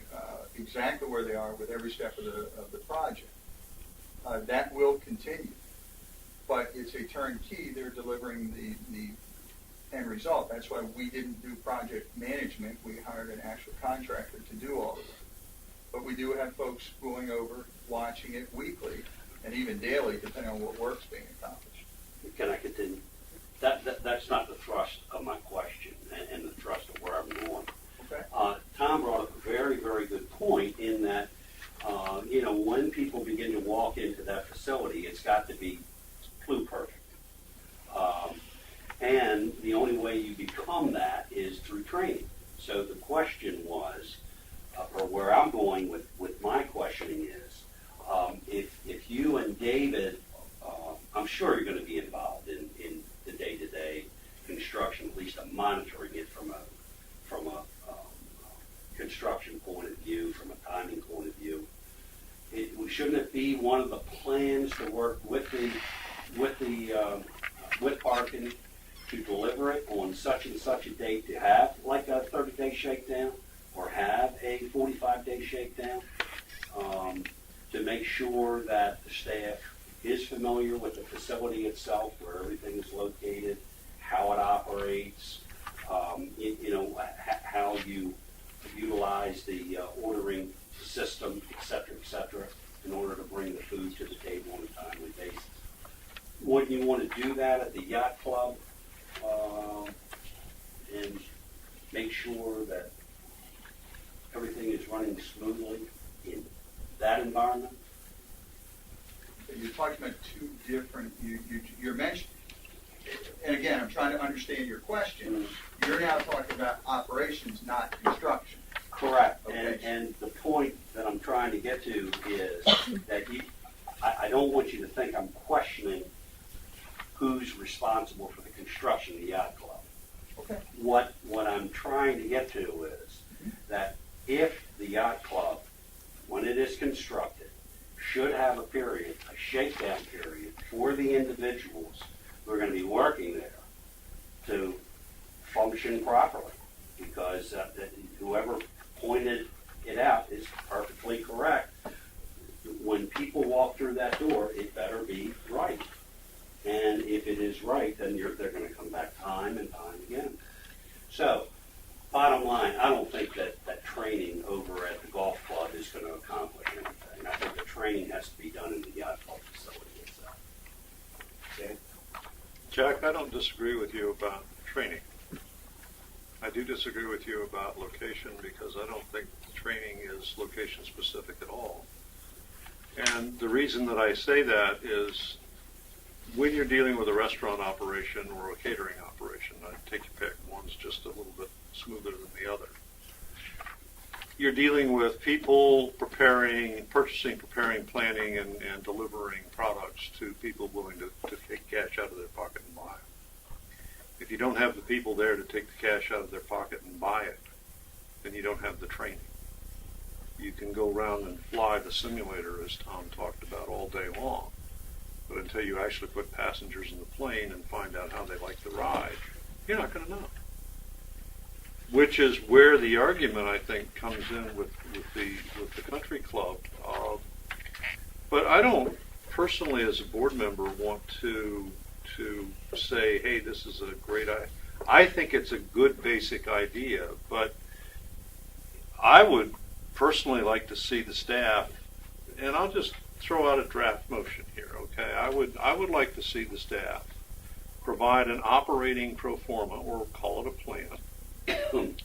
[SPEAKER 5] exactly where they are with every step of the project. That will continue. But it's a turnkey. They're delivering the end result. That's why we didn't do project management. We hired an actual contractor to do all of it. But we do have folks going over, watching it weekly, and even daily, depending on what work's being accomplished.
[SPEAKER 6] Can I continue? That's not the thrust of my question and the thrust of where I'm going.
[SPEAKER 5] Okay.
[SPEAKER 6] Tom brought up a very, very good point in that, when people begin to walk into that facility, it's got to be flu perfect. And the only way you become that is through training. So the question was, or where I'm going with my questioning is, if you and David, I'm sure you're going to be involved in the day-to-day construction, at least monitoring it from a construction point of view, from a timing point of view. Shouldn't it be one of the plans to work with Harkin to deliver it on such and such a date, to have like a 30-day shakedown or have a 45-day shakedown, to make sure that the staff is familiar with the facility itself, where everything is located, how it operates, how you utilize the ordering system, et cetera, in order to bring the food to the table on a timely basis. Wouldn't you want to do that at the yacht club and make sure that everything is running smoothly in that environment?
[SPEAKER 5] You're talking about two different, you're mentioning, and again, I'm trying to understand your question. You're now talking about operations, not construction.
[SPEAKER 6] Correct.
[SPEAKER 5] Okay.
[SPEAKER 6] And the point that I'm trying to get to is that I don't want you to think I'm questioning who's responsible for the construction of the yacht club.
[SPEAKER 5] Okay.
[SPEAKER 6] What I'm trying to get to is that if the yacht club, when it is constructed, should have a shakedown period for the individuals who are going to be working there to function properly, because whoever pointed it out is perfectly correct. When people walk through that door, it better be right. And if it is right, then they're going to come back time and time again. So, bottom line, I don't think that training over at the golf club is going to accomplish anything. I think the training has to be done in the yacht club facility itself. Okay?
[SPEAKER 2] Jack, I don't disagree with you about training. I do disagree with you about location, because I don't think the training is location specific at all. And the reason that I say that is when you're dealing with a restaurant operation or a catering operation, I take your pick, one's just a little bit smoother than the other. You're dealing with people purchasing, preparing, planning, and delivering products to people willing to take cash out of their pocket and buy it. If you don't have the people there to take the cash out of their pocket and buy it, then you don't have the training. You can go around and fly the simulator, as Tom talked about, all day long. But until you actually put passengers in the plane and find out how they like the ride, you're not going to know. Which is where the argument, I think, comes in with the country club. But I don't personally, as a board member, want to say, hey, this is a great idea. I think it's a good basic idea, but I would personally like to see the staff and I'll just throw out a draft motion here, okay? I would like to see the staff provide an operating pro forma, or call it a plan,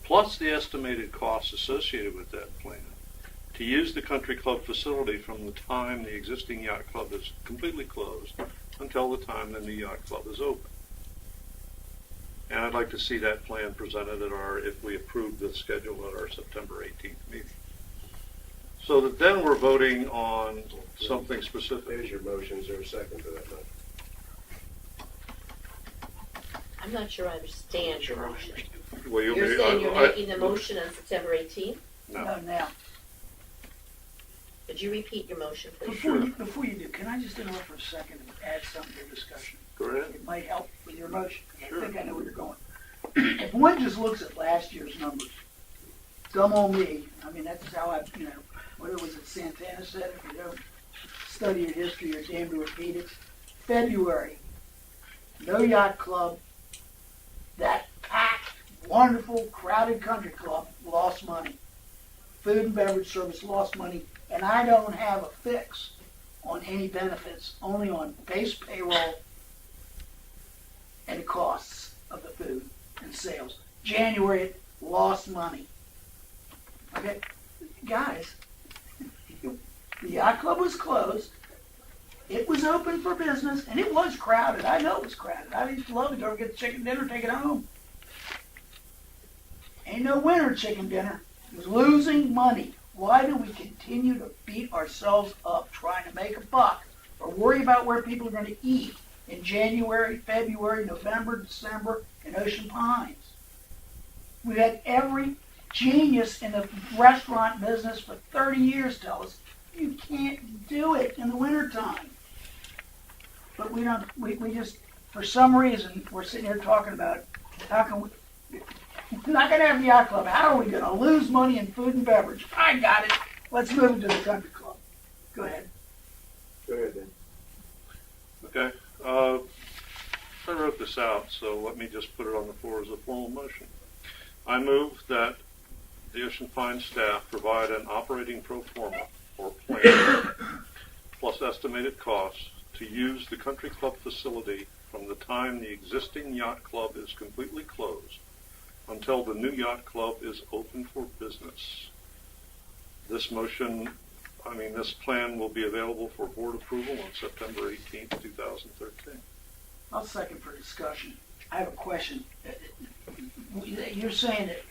[SPEAKER 2] plus the estimated costs associated with that plan, to use the country club facility from the time the existing yacht club is completely closed until the time the new yacht club is open. And I'd like to see that plan presented at if we approve the schedule at our September 18th meeting. So that then we're voting on something specific.
[SPEAKER 1] There's your motion. Is there a second to that motion?
[SPEAKER 4] I'm not sure I understand your motion.
[SPEAKER 2] Well,
[SPEAKER 4] You're saying you're making the motion on September 18th?
[SPEAKER 2] No.
[SPEAKER 3] Now,
[SPEAKER 4] Could you repeat your motion, please?
[SPEAKER 3] before you do, can I just interrupt for a second and add something to the discussion?
[SPEAKER 2] Go ahead.
[SPEAKER 3] It might help with your motion.
[SPEAKER 2] Sure.
[SPEAKER 3] I think I know where you're going. If one just looks at last year's numbers, dumb old me, I mean, that's how what was it Santana said, if you don't study your history, you're damned to repeat it. February, no yacht club, that packed, wonderful, crowded country club lost money. Food and beverage service lost money, and I don't have a fix on any benefits, only on base payroll and the costs of the food and sales. January lost money. Okay, guys, the yacht club was closed. It was open for business, and it was crowded. I know it was crowded. I used to love to go get the chicken dinner, take it home. Ain't no winner chicken dinner. It was losing money. Why do we continue to beat ourselves up trying to make a buck or worry about where people are going to eat in January, February, November, December in Ocean Pines? We've had every genius in the restaurant business for 30 years tell us you can't do it in the wintertime. But we don't, we just, for some reason, we're sitting here talking about how can we're not going to have the yacht club. How are we going to lose money in food and beverage? I got it. Let's move it to the country club. Go ahead.
[SPEAKER 1] Go ahead, then.
[SPEAKER 2] Okay. I wrote this out, so let me just put it on the floor as a formal motion. I move that the Ocean Pines staff provide an operating pro forma or plan plus estimated costs to use the country club facility from the time the existing yacht club is completely closed until the new yacht club is open for business. This this plan will be available for board approval on September 18th, 2013.
[SPEAKER 3] I'll second for discussion. I have a question. You're saying that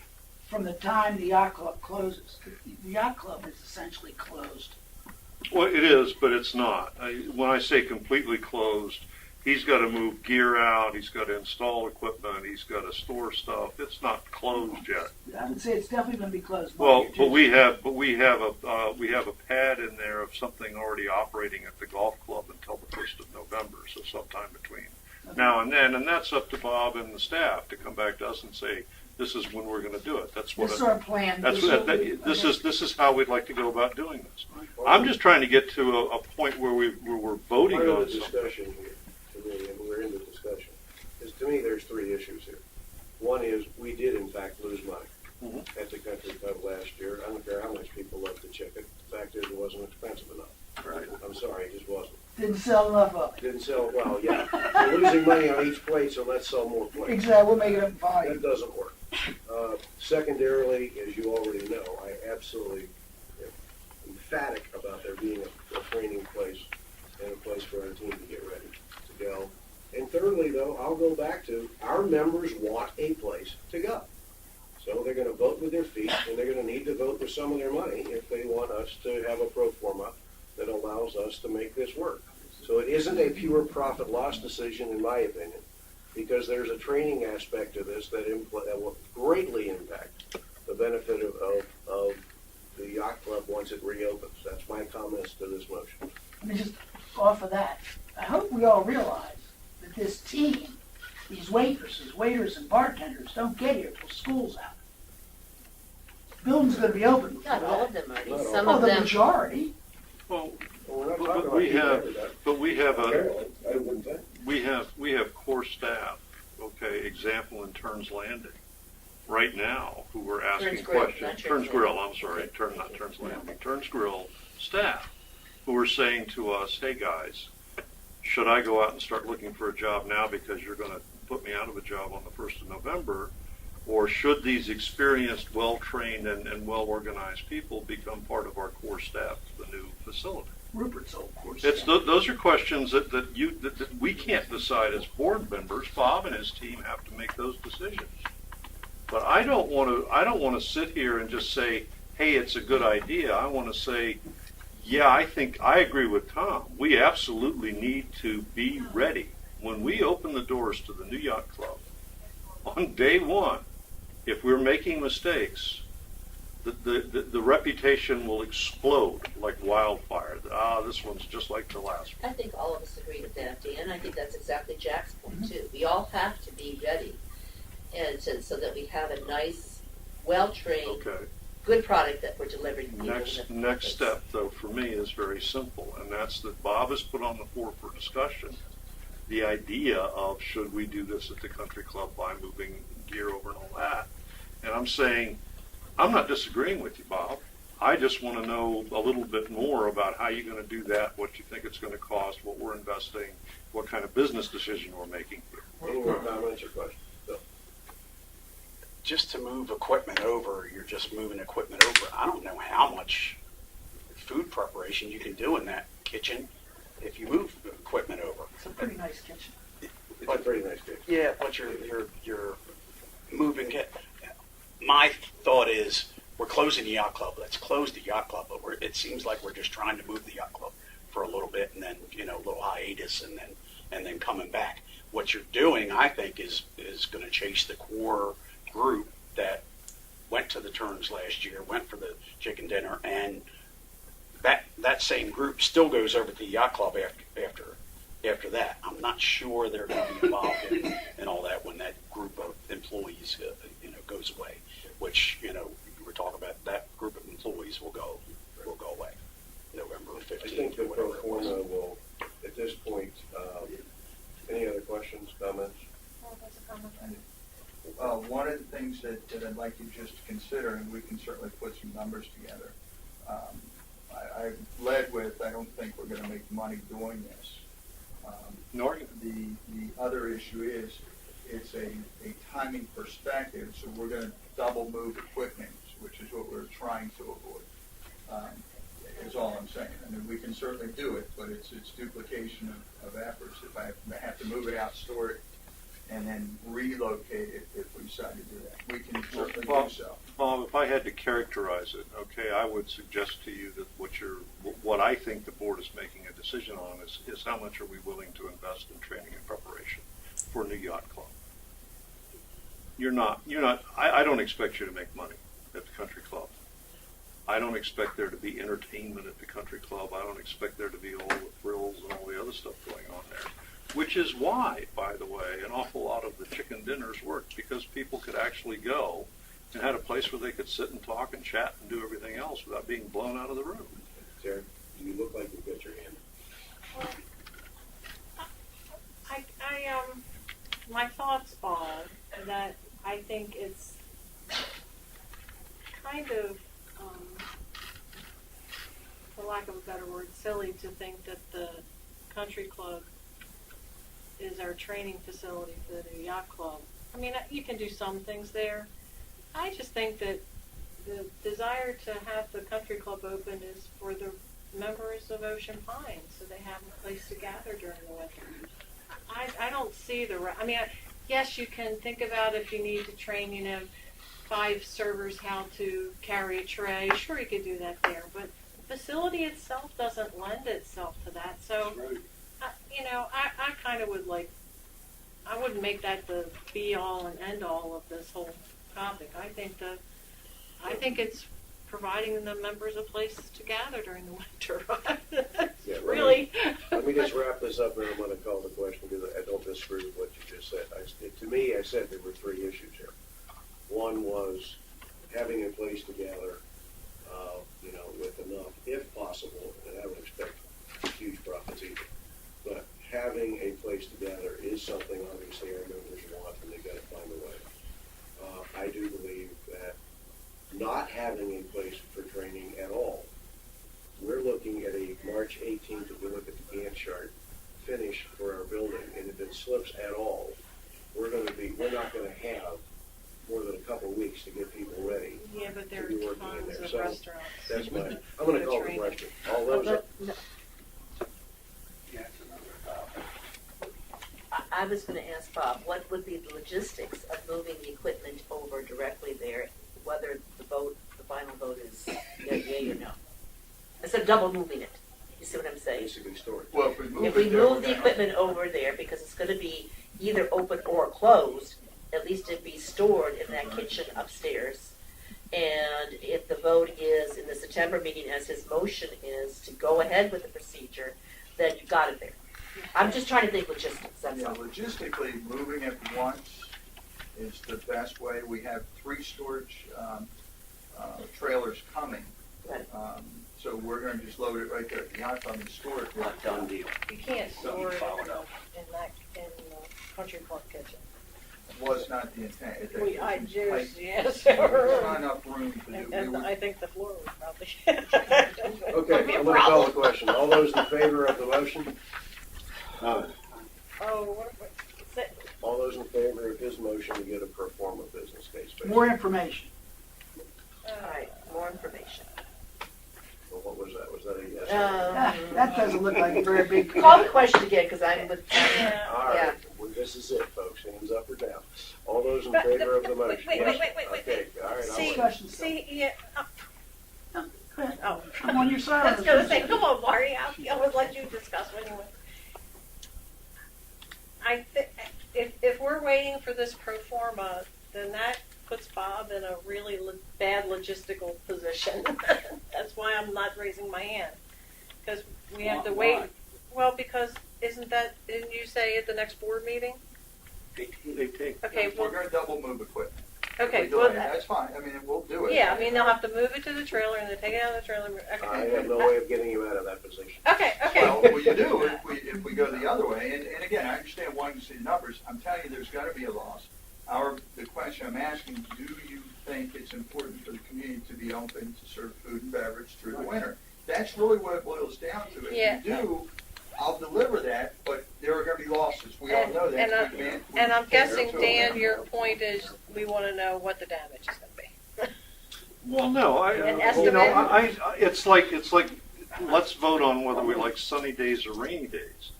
[SPEAKER 3] from the time the yacht club closes, the yacht club is essentially closed.
[SPEAKER 2] Well, it is, but it's not. When I say completely closed, he's got to move gear out, he's got to install equipment, he's got to store stuff. It's not closed yet.
[SPEAKER 3] I would say it's definitely going to be closed.
[SPEAKER 2] Well, but we have a pad in there of something already operating at the golf club until the 1st of November, so sometime between now and then, and that's up to Bob and the staff to come back to us and say, this is when we're going to do it. That's what
[SPEAKER 3] This is our plan.
[SPEAKER 2] this is how we'd like to go about doing this. I'm just trying to get to a point where we're voting
[SPEAKER 1] Part
[SPEAKER 2] on
[SPEAKER 1] of the
[SPEAKER 2] something.
[SPEAKER 1] discussion here, to me, and we're in the discussion, is to me there's three issues here. One is we did in fact lose money at the country club last year. I don't care how much people love the chicken. The fact is it wasn't expensive enough.
[SPEAKER 2] Right.
[SPEAKER 1] I'm sorry, it just wasn't.
[SPEAKER 3] Didn't sell enough of it.
[SPEAKER 1] Didn't sell well. Yeah, we're losing money on each plate, so let's sell more plates.
[SPEAKER 3] Exactly. We'll make it up in
[SPEAKER 1] That
[SPEAKER 3] volume.
[SPEAKER 1] doesn't work. Secondarily, as you already know, I absolutely am emphatic about there being a training place and a place for our team to get ready to go. And thirdly, though, I'll go back to our members want a place to go. So they're going to vote with their feet, and they're going to need to vote with some of their money if they want us to have a pro forma that allows us to make this work. So it isn't a pure profit loss decision, in my opinion, because there's a training aspect to this that will greatly impact the benefit of the yacht club once it reopens. That's my comments to this motion.
[SPEAKER 3] Let me just offer that. I hope we all realize that this team, these waiters and bartenders don't get here till school's out. The building's going to be open before
[SPEAKER 4] Not all
[SPEAKER 3] that.
[SPEAKER 4] of them, Marty.
[SPEAKER 1] Not all.
[SPEAKER 4] Some
[SPEAKER 3] Oh,
[SPEAKER 4] of
[SPEAKER 3] the
[SPEAKER 4] them.
[SPEAKER 3] majority.
[SPEAKER 2] Well,
[SPEAKER 1] Well, we're not
[SPEAKER 2] But-
[SPEAKER 1] talking
[SPEAKER 2] but
[SPEAKER 1] about
[SPEAKER 2] we
[SPEAKER 1] keeping
[SPEAKER 2] have-
[SPEAKER 1] everybody.
[SPEAKER 2] but we have a
[SPEAKER 1] Apparently, I wouldn't think.
[SPEAKER 2] we have core staff. Okay, example in Turns Landing, right now, who were asking
[SPEAKER 4] Turns Grill,
[SPEAKER 2] questions.
[SPEAKER 4] not Turns
[SPEAKER 2] Turns Grill. I'm sorry, not Turns Landing. Turns Grill staff who are saying to us, hey guys, should I go out and start looking for a job now because you're going to put me out of a job on the 1st of November? Or should these experienced, well-trained, and well-organized people become part of our core staff of the new facility?
[SPEAKER 3] Rupert's old course.
[SPEAKER 2] Those are questions that we can't decide as board members. Bob and his team have to make those decisions. But I don't want to sit here and just say, hey, it's a good idea. I want to say, yeah, I agree with Tom. We absolutely need to be ready. When we open the doors to the new yacht club, on day one, if we're making mistakes, the reputation will explode like wildfire. This one's just like the last one.
[SPEAKER 4] I think all of us agree with that, Dan. I think that's exactly Jack's point too. We all have to be ready, and so that we have a nice, well-trained,
[SPEAKER 2] Okay.
[SPEAKER 4] good product that we're delivering to people.
[SPEAKER 2] Next step, though, for me is very simple, and that's that Bob has put on the floor for discussion the idea of should we do this at the country club by moving gear over and all that. And I'm saying, I'm not disagreeing with you, Bob. I just want to know a little bit more about how you're going to do that, what you think it's going to cost, what we're investing, what kind of business decision we're making here.
[SPEAKER 1] Any more comments or questions? Bill?
[SPEAKER 11] Just to move equipment over, you're just moving equipment over. I don't know how much food preparation you can do in that kitchen if you move equipment over.
[SPEAKER 3] It's a pretty nice kitchen.
[SPEAKER 1] It's a pretty nice game.
[SPEAKER 11] Yeah, but you're moving it. My thought is we're closing the yacht club. Let's close the yacht club, but it seems like we're just trying to move the yacht club for a little bit and then a little hiatus and then coming back. What you're doing, I think, is going to chase the core group that went to the Turns last year, went for the chicken dinner, and that same group still goes over to the yacht club after that. I'm not sure they're going to be involved in all that when that group of employees goes away. Which we're talking about, that group of employees will go away November 15th.
[SPEAKER 1] I think the
[SPEAKER 11] or
[SPEAKER 1] pro
[SPEAKER 11] whatever it was.
[SPEAKER 1] forma will, at this point, any other questions, comments?
[SPEAKER 5] One of the things that I'd like you just to consider, and we can certainly put some numbers together. I led with, I don't think we're going to make money doing this.
[SPEAKER 2] Nor
[SPEAKER 5] The other issue is, it's a timing perspective, so we're going to double move equipment, which is what we're trying to avoid, is all I'm saying. I mean, we can certainly do it, but it's duplication of efforts. If I have to move it out, store it, and then relocate it if we decide to do that. We can certainly do so.
[SPEAKER 2] Bob, if I had to characterize it, okay, I would suggest to you that what I think the board is making a decision on is how much are we willing to invest in training and preparation for a new yacht club. I don't expect you to make money at the country club. I don't expect there to be entertainment at the country club. I don't expect there to be all the thrills and all the other stuff going on there. Which is why, by the way, an awful lot of the chicken dinners worked, because people could actually go and had a place where they could sit and talk and chat and do everything else without being blown out of the room.
[SPEAKER 1] Sarah, you look like you've got your hand.
[SPEAKER 8] My thoughts are that I think it's kind of, for lack of a better word, silly to think that the country club is our training facility for the new yacht club. I mean, you can do some things there. I just think that the desire to have the country club open is for the members of Ocean Pines, so they have a place to gather during the winter. I don't see yes, you can think about if you need to train, 5 servers how to carry a tray. Sure, you could do that there, but the facility itself doesn't lend itself to that. So, I kind of would I wouldn't make that the be all and end all of this whole topic. I think it's providing the members a place to gather during the winter.
[SPEAKER 1] Yeah,
[SPEAKER 8] Really.
[SPEAKER 1] Let me just wrap this up, and I'm going to call the question, because I don't disagree with what you just said. To me, I said there were 3 issues here. One was having a place to gather, with enough, if possible, and I don't expect huge profits either, but having a place to gather is something obviously our members want, and they've got to find a way. I do believe that not having a place for training at all, we're looking March 18th, if we look at the Gantt chart, finished for our building, and if it slips at all, we're not gonna have more than a couple of weeks to get people ready.
[SPEAKER 8] Yeah, but there
[SPEAKER 1] To be
[SPEAKER 8] are
[SPEAKER 1] working in
[SPEAKER 8] tons
[SPEAKER 1] there.
[SPEAKER 8] of
[SPEAKER 1] So,
[SPEAKER 8] restaurants.
[SPEAKER 1] That's I'm gonna call the
[SPEAKER 8] Training.
[SPEAKER 1] question. All those,
[SPEAKER 6] Yeah, it's another topic.
[SPEAKER 4] I was gonna ask Bob, what would be the logistics of moving the equipment over directly there, whether the final vote is yay or no? Instead of double moving it, you see what I'm saying?
[SPEAKER 1] basically storage.
[SPEAKER 5] Well, if we move
[SPEAKER 4] If we
[SPEAKER 5] it there, we're
[SPEAKER 4] move the
[SPEAKER 5] gonna-
[SPEAKER 4] equipment over there, because it's gonna be either open or closed, at least it'd be stored in that kitchen upstairs. And if the vote is in the September meeting, as his motion is to go ahead with the procedure, then you got it there. I'm just trying to think logistics, that's
[SPEAKER 5] Yeah,
[SPEAKER 4] all.
[SPEAKER 5] logistically, moving it once is the best way. We have 3 storage trailers coming.
[SPEAKER 4] Right.
[SPEAKER 5] So we're gonna just load it right there at the yacht club and store it.
[SPEAKER 6] Not done deal.
[SPEAKER 8] You can't store it
[SPEAKER 6] Follow it up.
[SPEAKER 8] in the country club kitchen.
[SPEAKER 5] Was not the intent.
[SPEAKER 8] I
[SPEAKER 5] It's
[SPEAKER 8] just,
[SPEAKER 5] tight.
[SPEAKER 8] yes.
[SPEAKER 5] There's not enough room to do.
[SPEAKER 8] And
[SPEAKER 5] we would-
[SPEAKER 8] I think the floor would probably.
[SPEAKER 1] Okay, I'm gonna call the question. All those in favor of the motion?
[SPEAKER 8] Oh, what,
[SPEAKER 1] All those in favor of his motion to get a pro forma business case? basically?
[SPEAKER 3] More information.
[SPEAKER 4] All right, more information.
[SPEAKER 1] Well, what was that? Was that a yes?
[SPEAKER 3] That doesn't look like a very big.
[SPEAKER 4] Call the question again, because I'm with,
[SPEAKER 8] Yeah.
[SPEAKER 1] All
[SPEAKER 4] yeah.
[SPEAKER 1] right, well, this is it, folks. Hands up or down. All those in favor of the motion?
[SPEAKER 8] Wait,
[SPEAKER 1] Yes?
[SPEAKER 8] wait.
[SPEAKER 1] Okay, all right, I'll
[SPEAKER 8] See,
[SPEAKER 1] wait.
[SPEAKER 3] Discussion.
[SPEAKER 8] see, yeah, oh,
[SPEAKER 3] I'm on your side.
[SPEAKER 8] I was gonna say, come on, Marty, I would let you discuss anyway. I think, if we're waiting for this pro forma, then that puts Bob in a really bad logistical position. That's why I'm not raising my hand, because we have to wait.
[SPEAKER 6] Why?
[SPEAKER 8] Well, because didn't you say at the next board meeting?
[SPEAKER 2] They take.
[SPEAKER 8] Okay,
[SPEAKER 5] We're
[SPEAKER 8] well,
[SPEAKER 5] gonna double move equipment.
[SPEAKER 8] okay,
[SPEAKER 5] If we
[SPEAKER 8] well,
[SPEAKER 5] delay it, that's fine. I mean, we'll do it.
[SPEAKER 8] yeah, I mean, they'll have to move it to the trailer and then take it out of the trailer.
[SPEAKER 1] I
[SPEAKER 8] Okay,
[SPEAKER 1] have no way of getting you out of that position.
[SPEAKER 8] okay.
[SPEAKER 5] Well, you do if we go the other way. And again, I understand wanting to see the numbers. I'm telling you, there's got to be a loss. The question I'm asking, do you think it's important for the community to be open to serve food and beverage through the winter? That's really what it boils down to. If
[SPEAKER 8] Yeah.
[SPEAKER 5] you do, I'll deliver that, but there are going to be losses. We all know that.
[SPEAKER 8] And I'm guessing,
[SPEAKER 5] So-
[SPEAKER 8] Dan, your point is we want to know what the damage is going to be.
[SPEAKER 2] Well, no,
[SPEAKER 8] An
[SPEAKER 2] you know,
[SPEAKER 8] estimate?
[SPEAKER 2] it's like, let's vote on whether we like sunny days or rainy days.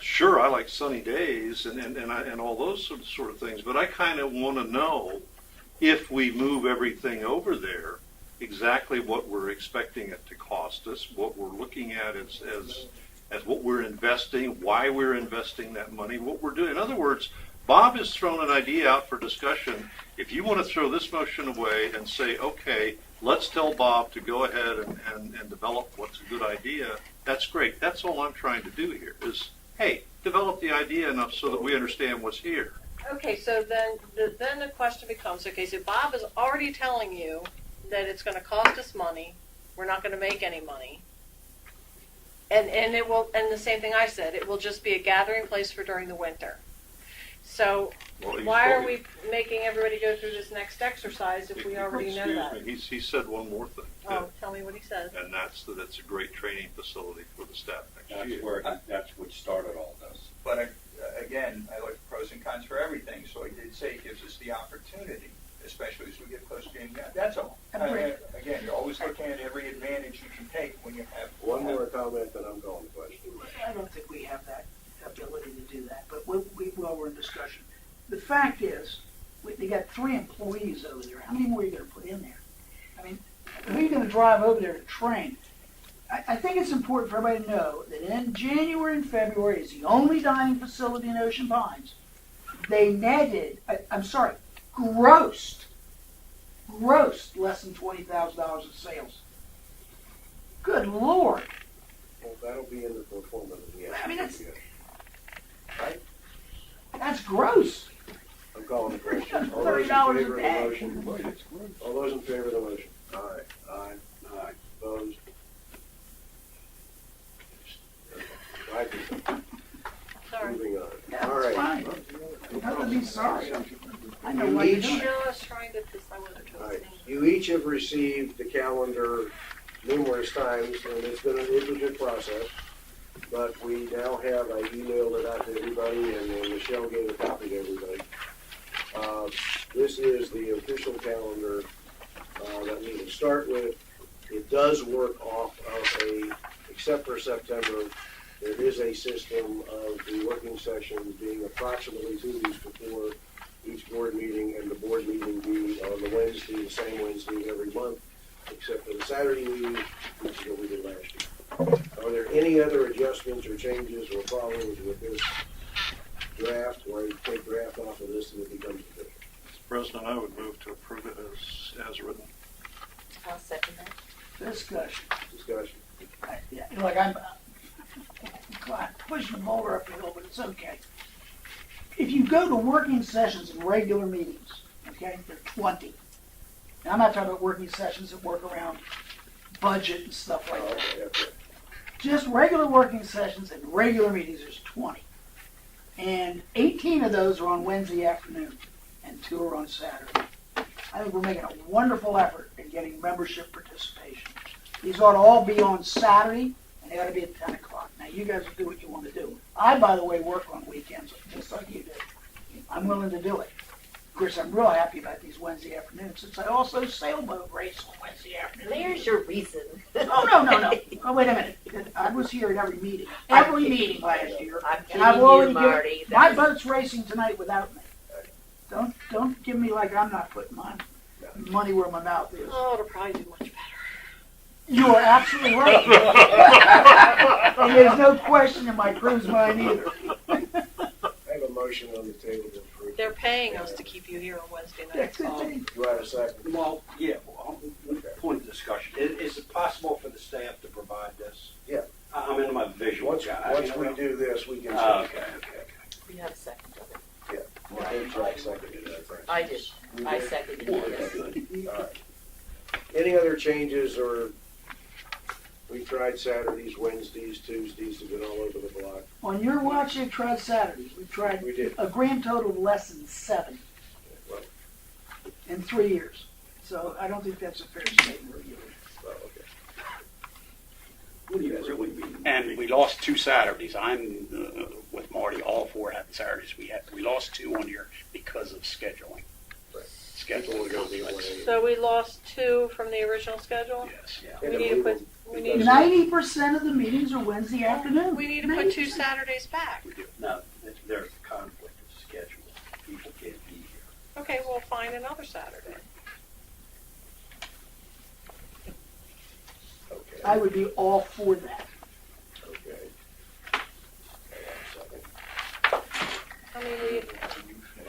[SPEAKER 2] Sure, I like sunny days and all those sort of things, but I kind of want to know if we move everything over there, exactly what we're expecting it to cost us, what we're looking at as what we're investing, why we're investing that money, what we're doing. In other words, Bob has thrown an idea out for discussion. If you want to throw this motion away and say, okay, let's tell Bob to go ahead and develop what's a good idea, that's great. That's all I'm trying to do here is, hey, develop the idea enough so that we understand what's here.
[SPEAKER 8] Okay, so then the question becomes, okay, so Bob is already telling you that it's going to cost us money. We're not going to make any money. And it will, and the same thing I said, it will just be a gathering place for during the winter. So
[SPEAKER 2] Well, he's
[SPEAKER 8] why are
[SPEAKER 2] told you-
[SPEAKER 8] we making everybody go through this next exercise if we already know that?
[SPEAKER 2] Excuse me, he said one more thing,
[SPEAKER 8] Oh, tell me what he said.
[SPEAKER 2] and that's that it's a great training facility for the staff next
[SPEAKER 6] That's
[SPEAKER 2] year.
[SPEAKER 6] that's what started all this.
[SPEAKER 5] But again, I look at pros and cons for everything, so I did say it gives us the opportunity, especially as we get close to getting out. That's all. Again, you're always looking at every advantage you can take when you have.
[SPEAKER 1] One more comment, then I'm calling the question.
[SPEAKER 3] I don't think we have that ability to do that, but while we're in discussion. The fact is, they got 3 employees over there. How many more are you gonna put in there? I mean, who are you gonna drive over there to train? I think it's important for everybody to know that in January and February is the only dining facility in Ocean Pines. They netted, grossed less than $20,000 in sales. Good Lord.
[SPEAKER 1] Well, that'll be in the pro forma. Yeah.
[SPEAKER 3] I mean, it's-
[SPEAKER 1] Right?
[SPEAKER 3] That's gross.
[SPEAKER 1] I'm calling the question. All those in
[SPEAKER 3] $30 a
[SPEAKER 1] favor of the
[SPEAKER 3] day.
[SPEAKER 1] motion? All those in favor of the motion? Aye. Aye.
[SPEAKER 6] Aye.
[SPEAKER 1] Opposed? Right.
[SPEAKER 8] Sorry.
[SPEAKER 1] Moving on.
[SPEAKER 3] Yeah,
[SPEAKER 1] All
[SPEAKER 3] that's
[SPEAKER 1] right.
[SPEAKER 3] fine. You have to be sorry. I know
[SPEAKER 1] You
[SPEAKER 3] why you're
[SPEAKER 1] each-
[SPEAKER 3] doing
[SPEAKER 8] You
[SPEAKER 3] it.
[SPEAKER 8] know, I was trying to, because I wasn't
[SPEAKER 1] All right.
[SPEAKER 8] trusting.
[SPEAKER 1] You each have received the calendar numerous times, and it's been an intricate process. But we now have, I emailed it out to everybody, and then Michelle gave a copy to everybody. This is the official calendar that we can start with. It does work off of except for September, there is a system of the working sessions being approximately 2 weeks before each board meeting, and the board meeting being on the Wednesday, the same Wednesday every month, except for the Saturday meeting, which is what we did last year. Are there any other adjustments or changes or problems with this draft, or I take draft off of this and it becomes official?
[SPEAKER 2] Mr. President, I would move to approve it as written.
[SPEAKER 4] I'll second that.
[SPEAKER 3] Discussion.
[SPEAKER 1] Discussion.
[SPEAKER 3] Yeah, like I'm pushing the boulder up the hill, but it's okay. If you go to working sessions and regular meetings, okay, they're 20. Now, I'm not talking about working sessions that work around budget and stuff like that.
[SPEAKER 1] Okay, okay.
[SPEAKER 3] Just regular working sessions and regular meetings, there's 20. And 18 of those are on Wednesday afternoon, and 2 are on Saturday. I think we're making a wonderful effort in getting membership participation. These ought to all be on Saturday, and they ought to be at 10 o'clock. Now, you guys will do what you want to do. I, by the way, work on weekends, just like you do. I'm willing to do it. Of course, I'm real happy about these Wednesday afternoons, since I also sailboat race on Wednesday afternoon.
[SPEAKER 4] There's your reason.
[SPEAKER 3] Oh, no. Oh, wait a minute. I was here at every meeting. Every meeting last year.
[SPEAKER 4] I'm
[SPEAKER 3] And
[SPEAKER 4] kidding
[SPEAKER 3] I've
[SPEAKER 4] you,
[SPEAKER 3] already
[SPEAKER 4] Marty.
[SPEAKER 3] given, my boat's racing tonight without me. Don't give me like I'm not putting my money where my mouth is.
[SPEAKER 8] Oh, it'll probably do much better.
[SPEAKER 3] You are absolutely right. And there's no question in my crew's mind either.
[SPEAKER 1] I have a motion on the table to approve.
[SPEAKER 8] They're paying us to keep you here on Wednesday nights.
[SPEAKER 1] Do I have a second?
[SPEAKER 6] Well, yeah, point of discussion. Is it possible for the staff to provide this?
[SPEAKER 1] Yeah.
[SPEAKER 6] I'm into my visual
[SPEAKER 1] Once
[SPEAKER 6] guy.
[SPEAKER 1] we do this, we can.
[SPEAKER 6] Okay.
[SPEAKER 4] You have a second of it.
[SPEAKER 1] I think Jack seconded that.
[SPEAKER 4] I did. I seconded it.
[SPEAKER 1] All right. Any other changes, or we tried Saturdays, Wednesdays, Tuesdays, have been all over the block?
[SPEAKER 3] On your watch, you tried Saturdays. We tried
[SPEAKER 1] We did.
[SPEAKER 3] a grand total of less than 7
[SPEAKER 1] Well,
[SPEAKER 3] in 3 years. So I don't think that's a fair statement of you.
[SPEAKER 1] okay.
[SPEAKER 6] What do you guys really mean?
[SPEAKER 11] And we lost 2 Saturdays. I'm with Marty. All 4 had Saturdays. We lost 2 on here because of scheduling.
[SPEAKER 1] Right.
[SPEAKER 11] Scheduling
[SPEAKER 1] Gonna be
[SPEAKER 11] conflicts.
[SPEAKER 1] away.
[SPEAKER 8] So we lost 2 from the original schedule?
[SPEAKER 11] Yes.
[SPEAKER 6] Yeah.
[SPEAKER 8] We need to put, we need to,
[SPEAKER 3] 90% of the meetings are Wednesday afternoon.
[SPEAKER 8] we need to put 2 Saturdays back.
[SPEAKER 11] We do.
[SPEAKER 6] No, there's a conflict of schedule. People can't be here.
[SPEAKER 8] Okay, we'll find another Saturday.
[SPEAKER 1] Okay.
[SPEAKER 3] I would be all for that.
[SPEAKER 1] Okay.
[SPEAKER 8] I mean, we,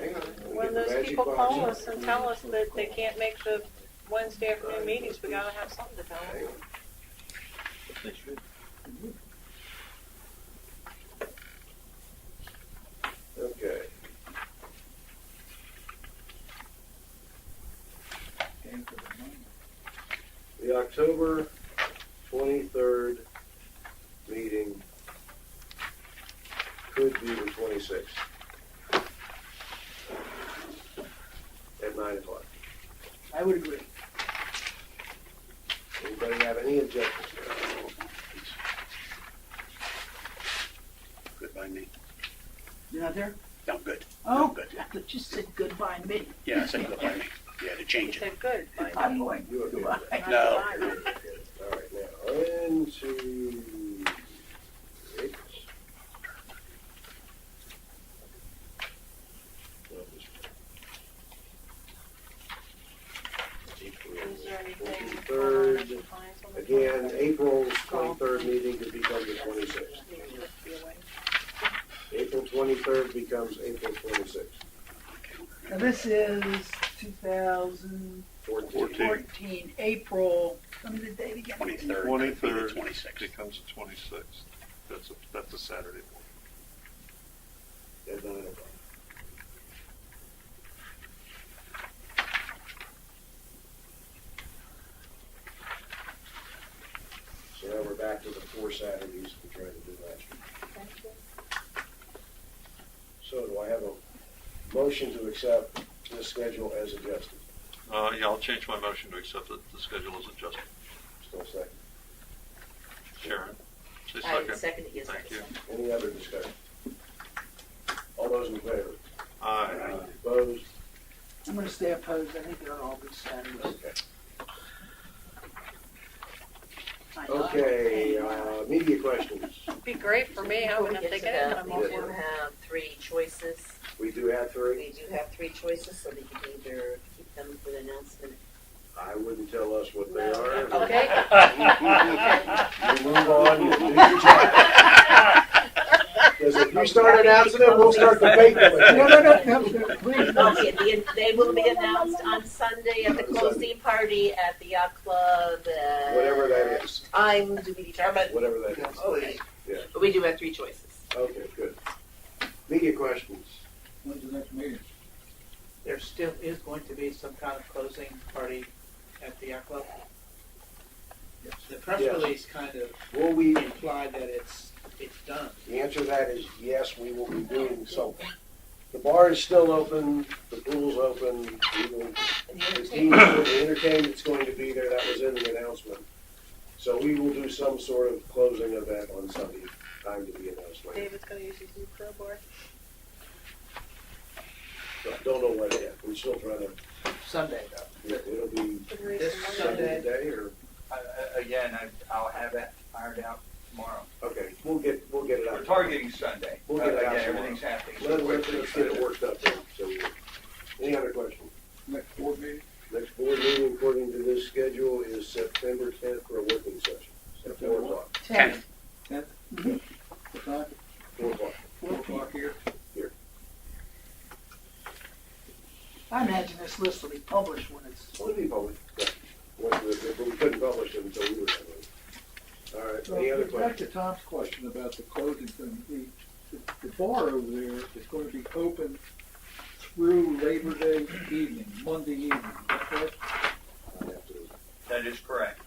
[SPEAKER 1] Hang on.
[SPEAKER 8] when those people call us and tell us that they can't make the Wednesday afternoon meetings, we gotta have something to tell
[SPEAKER 1] Hang
[SPEAKER 8] them.
[SPEAKER 1] on. Okay. The October 23rd meeting could be the 26th at 9 o'clock.
[SPEAKER 3] I would agree.
[SPEAKER 1] Anybody have any objections?
[SPEAKER 11] Good by me.
[SPEAKER 3] You're not there?
[SPEAKER 11] No, good.
[SPEAKER 3] Oh,
[SPEAKER 11] Good.
[SPEAKER 3] I thought you said goodbye to me.
[SPEAKER 11] Yeah, I said good by me. Yeah, to
[SPEAKER 8] You
[SPEAKER 11] change it.
[SPEAKER 8] said good. by
[SPEAKER 3] I'm
[SPEAKER 8] me.
[SPEAKER 3] going
[SPEAKER 1] You okay?
[SPEAKER 3] goodbye.
[SPEAKER 11] No.
[SPEAKER 1] All right, now, into
[SPEAKER 8] Is there anything?
[SPEAKER 1] Third, again, April's 23rd meeting could become the 26th. April 23rd becomes April 26th.
[SPEAKER 3] Now this is 2014, April, tell me the date again.
[SPEAKER 11] 23rd.
[SPEAKER 2] 23rd
[SPEAKER 11] 26th.
[SPEAKER 2] becomes the 26th. That's a Saturday morning.
[SPEAKER 1] At 9 o'clock. So now we're back to the 4 Saturdays we tried to do last year. So do I have a motion to accept this schedule as adjusted?
[SPEAKER 2] Yeah, I'll change my motion to accept the schedule as adjusted.
[SPEAKER 1] Still second.
[SPEAKER 2] Sharon, say
[SPEAKER 4] I
[SPEAKER 2] second.
[SPEAKER 4] second it, yes.
[SPEAKER 2] Thank you.
[SPEAKER 1] Any other discussion? All those in favor?
[SPEAKER 2] Aye.
[SPEAKER 1] Opposed?
[SPEAKER 3] I'm gonna stay opposed, I think they'll all be Saturdays.
[SPEAKER 1] Okay.
[SPEAKER 3] I know.
[SPEAKER 1] Okay, media questions.
[SPEAKER 8] Be great for me, I
[SPEAKER 4] Before we
[SPEAKER 8] wouldn't
[SPEAKER 4] get
[SPEAKER 8] think
[SPEAKER 4] to
[SPEAKER 8] it,
[SPEAKER 4] that,
[SPEAKER 8] I'm
[SPEAKER 4] we
[SPEAKER 8] all
[SPEAKER 4] do
[SPEAKER 8] for it.
[SPEAKER 4] have 3 choices.
[SPEAKER 1] We do have 3.
[SPEAKER 4] We do have 3 choices, so that you can either keep them for the announcement.
[SPEAKER 1] I wouldn't tell us what they are.
[SPEAKER 4] Okay.
[SPEAKER 1] You move on, you do your job. Because if you start announcing them, we'll start debating them.
[SPEAKER 3] No, please, no.
[SPEAKER 4] Okay, they will be announced on Sunday at the closing party at the yacht club.
[SPEAKER 1] Whatever that is,
[SPEAKER 4] Time to be determined.
[SPEAKER 1] whatever that is.
[SPEAKER 4] Okay.
[SPEAKER 1] Yeah.
[SPEAKER 4] But we do have 3 choices.
[SPEAKER 1] Okay, good. Media questions.
[SPEAKER 5] When's the next meeting?
[SPEAKER 12] There still is going to be some kind of closing party at the yacht club. The press
[SPEAKER 1] Yes.
[SPEAKER 12] release kind of
[SPEAKER 1] Will we,
[SPEAKER 12] implied that it's done.
[SPEAKER 1] the answer to that is yes, we will be doing something. The bar is still open, the pool's open, even the team, the entertainment's going to be there, that was in the announcement. So we will do some sort of closing event on Sunday, time to be announced later.
[SPEAKER 8] David's gonna use his new crowbar.
[SPEAKER 1] But don't know what yet, we're still trying to,
[SPEAKER 12] Sunday though.
[SPEAKER 1] it'll be
[SPEAKER 8] Could raise
[SPEAKER 12] This
[SPEAKER 8] some money.
[SPEAKER 1] Sunday
[SPEAKER 12] Sunday.
[SPEAKER 1] today, or,
[SPEAKER 13] Again, I'll have that ironed out tomorrow.
[SPEAKER 1] okay, we'll get it
[SPEAKER 13] We're
[SPEAKER 1] out.
[SPEAKER 13] targeting Sunday.
[SPEAKER 1] We'll get it out
[SPEAKER 13] Again,
[SPEAKER 1] tomorrow.
[SPEAKER 13] everything's happening so
[SPEAKER 1] Let's
[SPEAKER 13] quickly.
[SPEAKER 1] get it worked up then, so, any other questions?
[SPEAKER 5] Next board meeting?
[SPEAKER 1] Next board meeting, according to this schedule, is September 10th for a working session, at 4 o'clock.
[SPEAKER 3] 10.
[SPEAKER 5] What time?
[SPEAKER 1] 4 o'clock.
[SPEAKER 5] 4 o'clock here?
[SPEAKER 3] I imagine this list will be published when it's,
[SPEAKER 1] It'll be public, yeah. But we couldn't publish it until we were done with it. All right, any other
[SPEAKER 5] Back to
[SPEAKER 1] questions?
[SPEAKER 5] Tom's question about the closing thing. The bar over there is going to be open through Labor Day evening, Monday evening, is that correct?
[SPEAKER 1] I have to-
[SPEAKER 13] That is correct.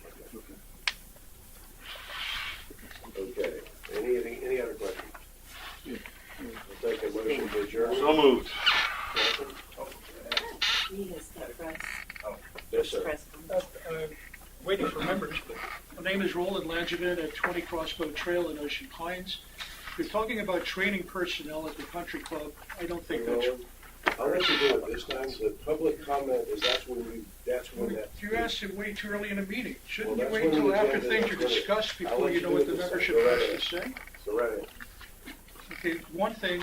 [SPEAKER 1] Okay, any other questions?
[SPEAKER 5] Yeah.
[SPEAKER 1] We'll take a motion to adjourn.
[SPEAKER 2] So moved.
[SPEAKER 1] Second?
[SPEAKER 4] You guys got press.
[SPEAKER 1] Yes, sir.
[SPEAKER 4] Press.
[SPEAKER 14] Waiting for members, but my name is Roland Langevin at 20 Crossbow Trail in Ocean Pines. You're talking about training personnel at the country club. I don't think that's,
[SPEAKER 1] I'll let you do it this time. The public comment is that's when that.
[SPEAKER 14] you asked it way too early in a meeting. Shouldn't
[SPEAKER 1] Well,
[SPEAKER 14] you
[SPEAKER 1] that's
[SPEAKER 14] wait
[SPEAKER 1] when
[SPEAKER 14] until
[SPEAKER 1] the
[SPEAKER 14] after
[SPEAKER 1] agenda
[SPEAKER 14] things
[SPEAKER 1] is
[SPEAKER 14] are
[SPEAKER 1] ready.
[SPEAKER 14] discussed
[SPEAKER 1] I'll
[SPEAKER 14] before
[SPEAKER 1] let
[SPEAKER 14] you
[SPEAKER 1] you
[SPEAKER 14] know
[SPEAKER 1] do
[SPEAKER 14] what
[SPEAKER 1] it
[SPEAKER 14] the
[SPEAKER 1] this time.
[SPEAKER 14] membership
[SPEAKER 1] Go right
[SPEAKER 14] has
[SPEAKER 1] ahead.
[SPEAKER 14] to say?
[SPEAKER 1] So right ahead.
[SPEAKER 14] Okay, one thing,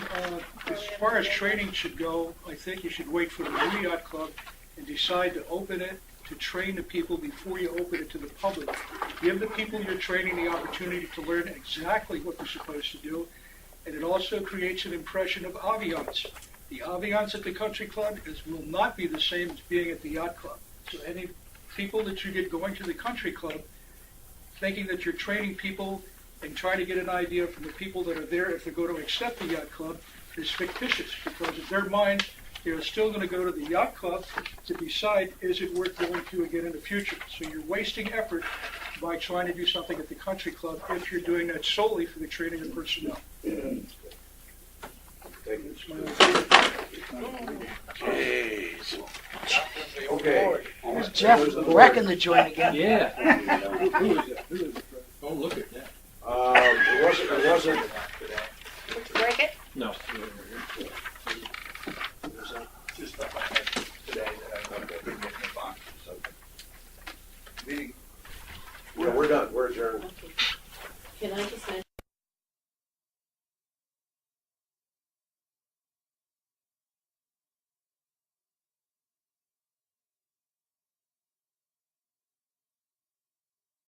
[SPEAKER 14] as far as training should go, I think you should wait for the new yacht club and decide to open it, to train the people before you open it to the public. Give the people you're training the opportunity to learn exactly what they're supposed to do, and it also creates an impression of ambiance. The ambiance at the country club will not be the same as being at the yacht club. So any people that you get going to the country club thinking that you're training people and trying to get an idea from the people that are there if they're going to accept the yacht club is fictitious, because in their mind, they're still going to go to the yacht club to decide, is it worth going to again in the future? So you're wasting effort by trying to do something at the country club if you're doing that solely for the training of personnel.
[SPEAKER 1] Thank you.
[SPEAKER 14] It's my opinion.
[SPEAKER 2] Jeez.
[SPEAKER 1] Okay.
[SPEAKER 3] there's Jeff wrecking the joint again.
[SPEAKER 5] Yeah. Who is that? Who is it? Don't look at that.
[SPEAKER 1] It wasn't,
[SPEAKER 8] Break it?
[SPEAKER 5] No.
[SPEAKER 13] Just stuff I had today that I didn't get in the box, so. Meeting
[SPEAKER 1] yeah, we're done, we're adjourned.
[SPEAKER 4] Can I just mention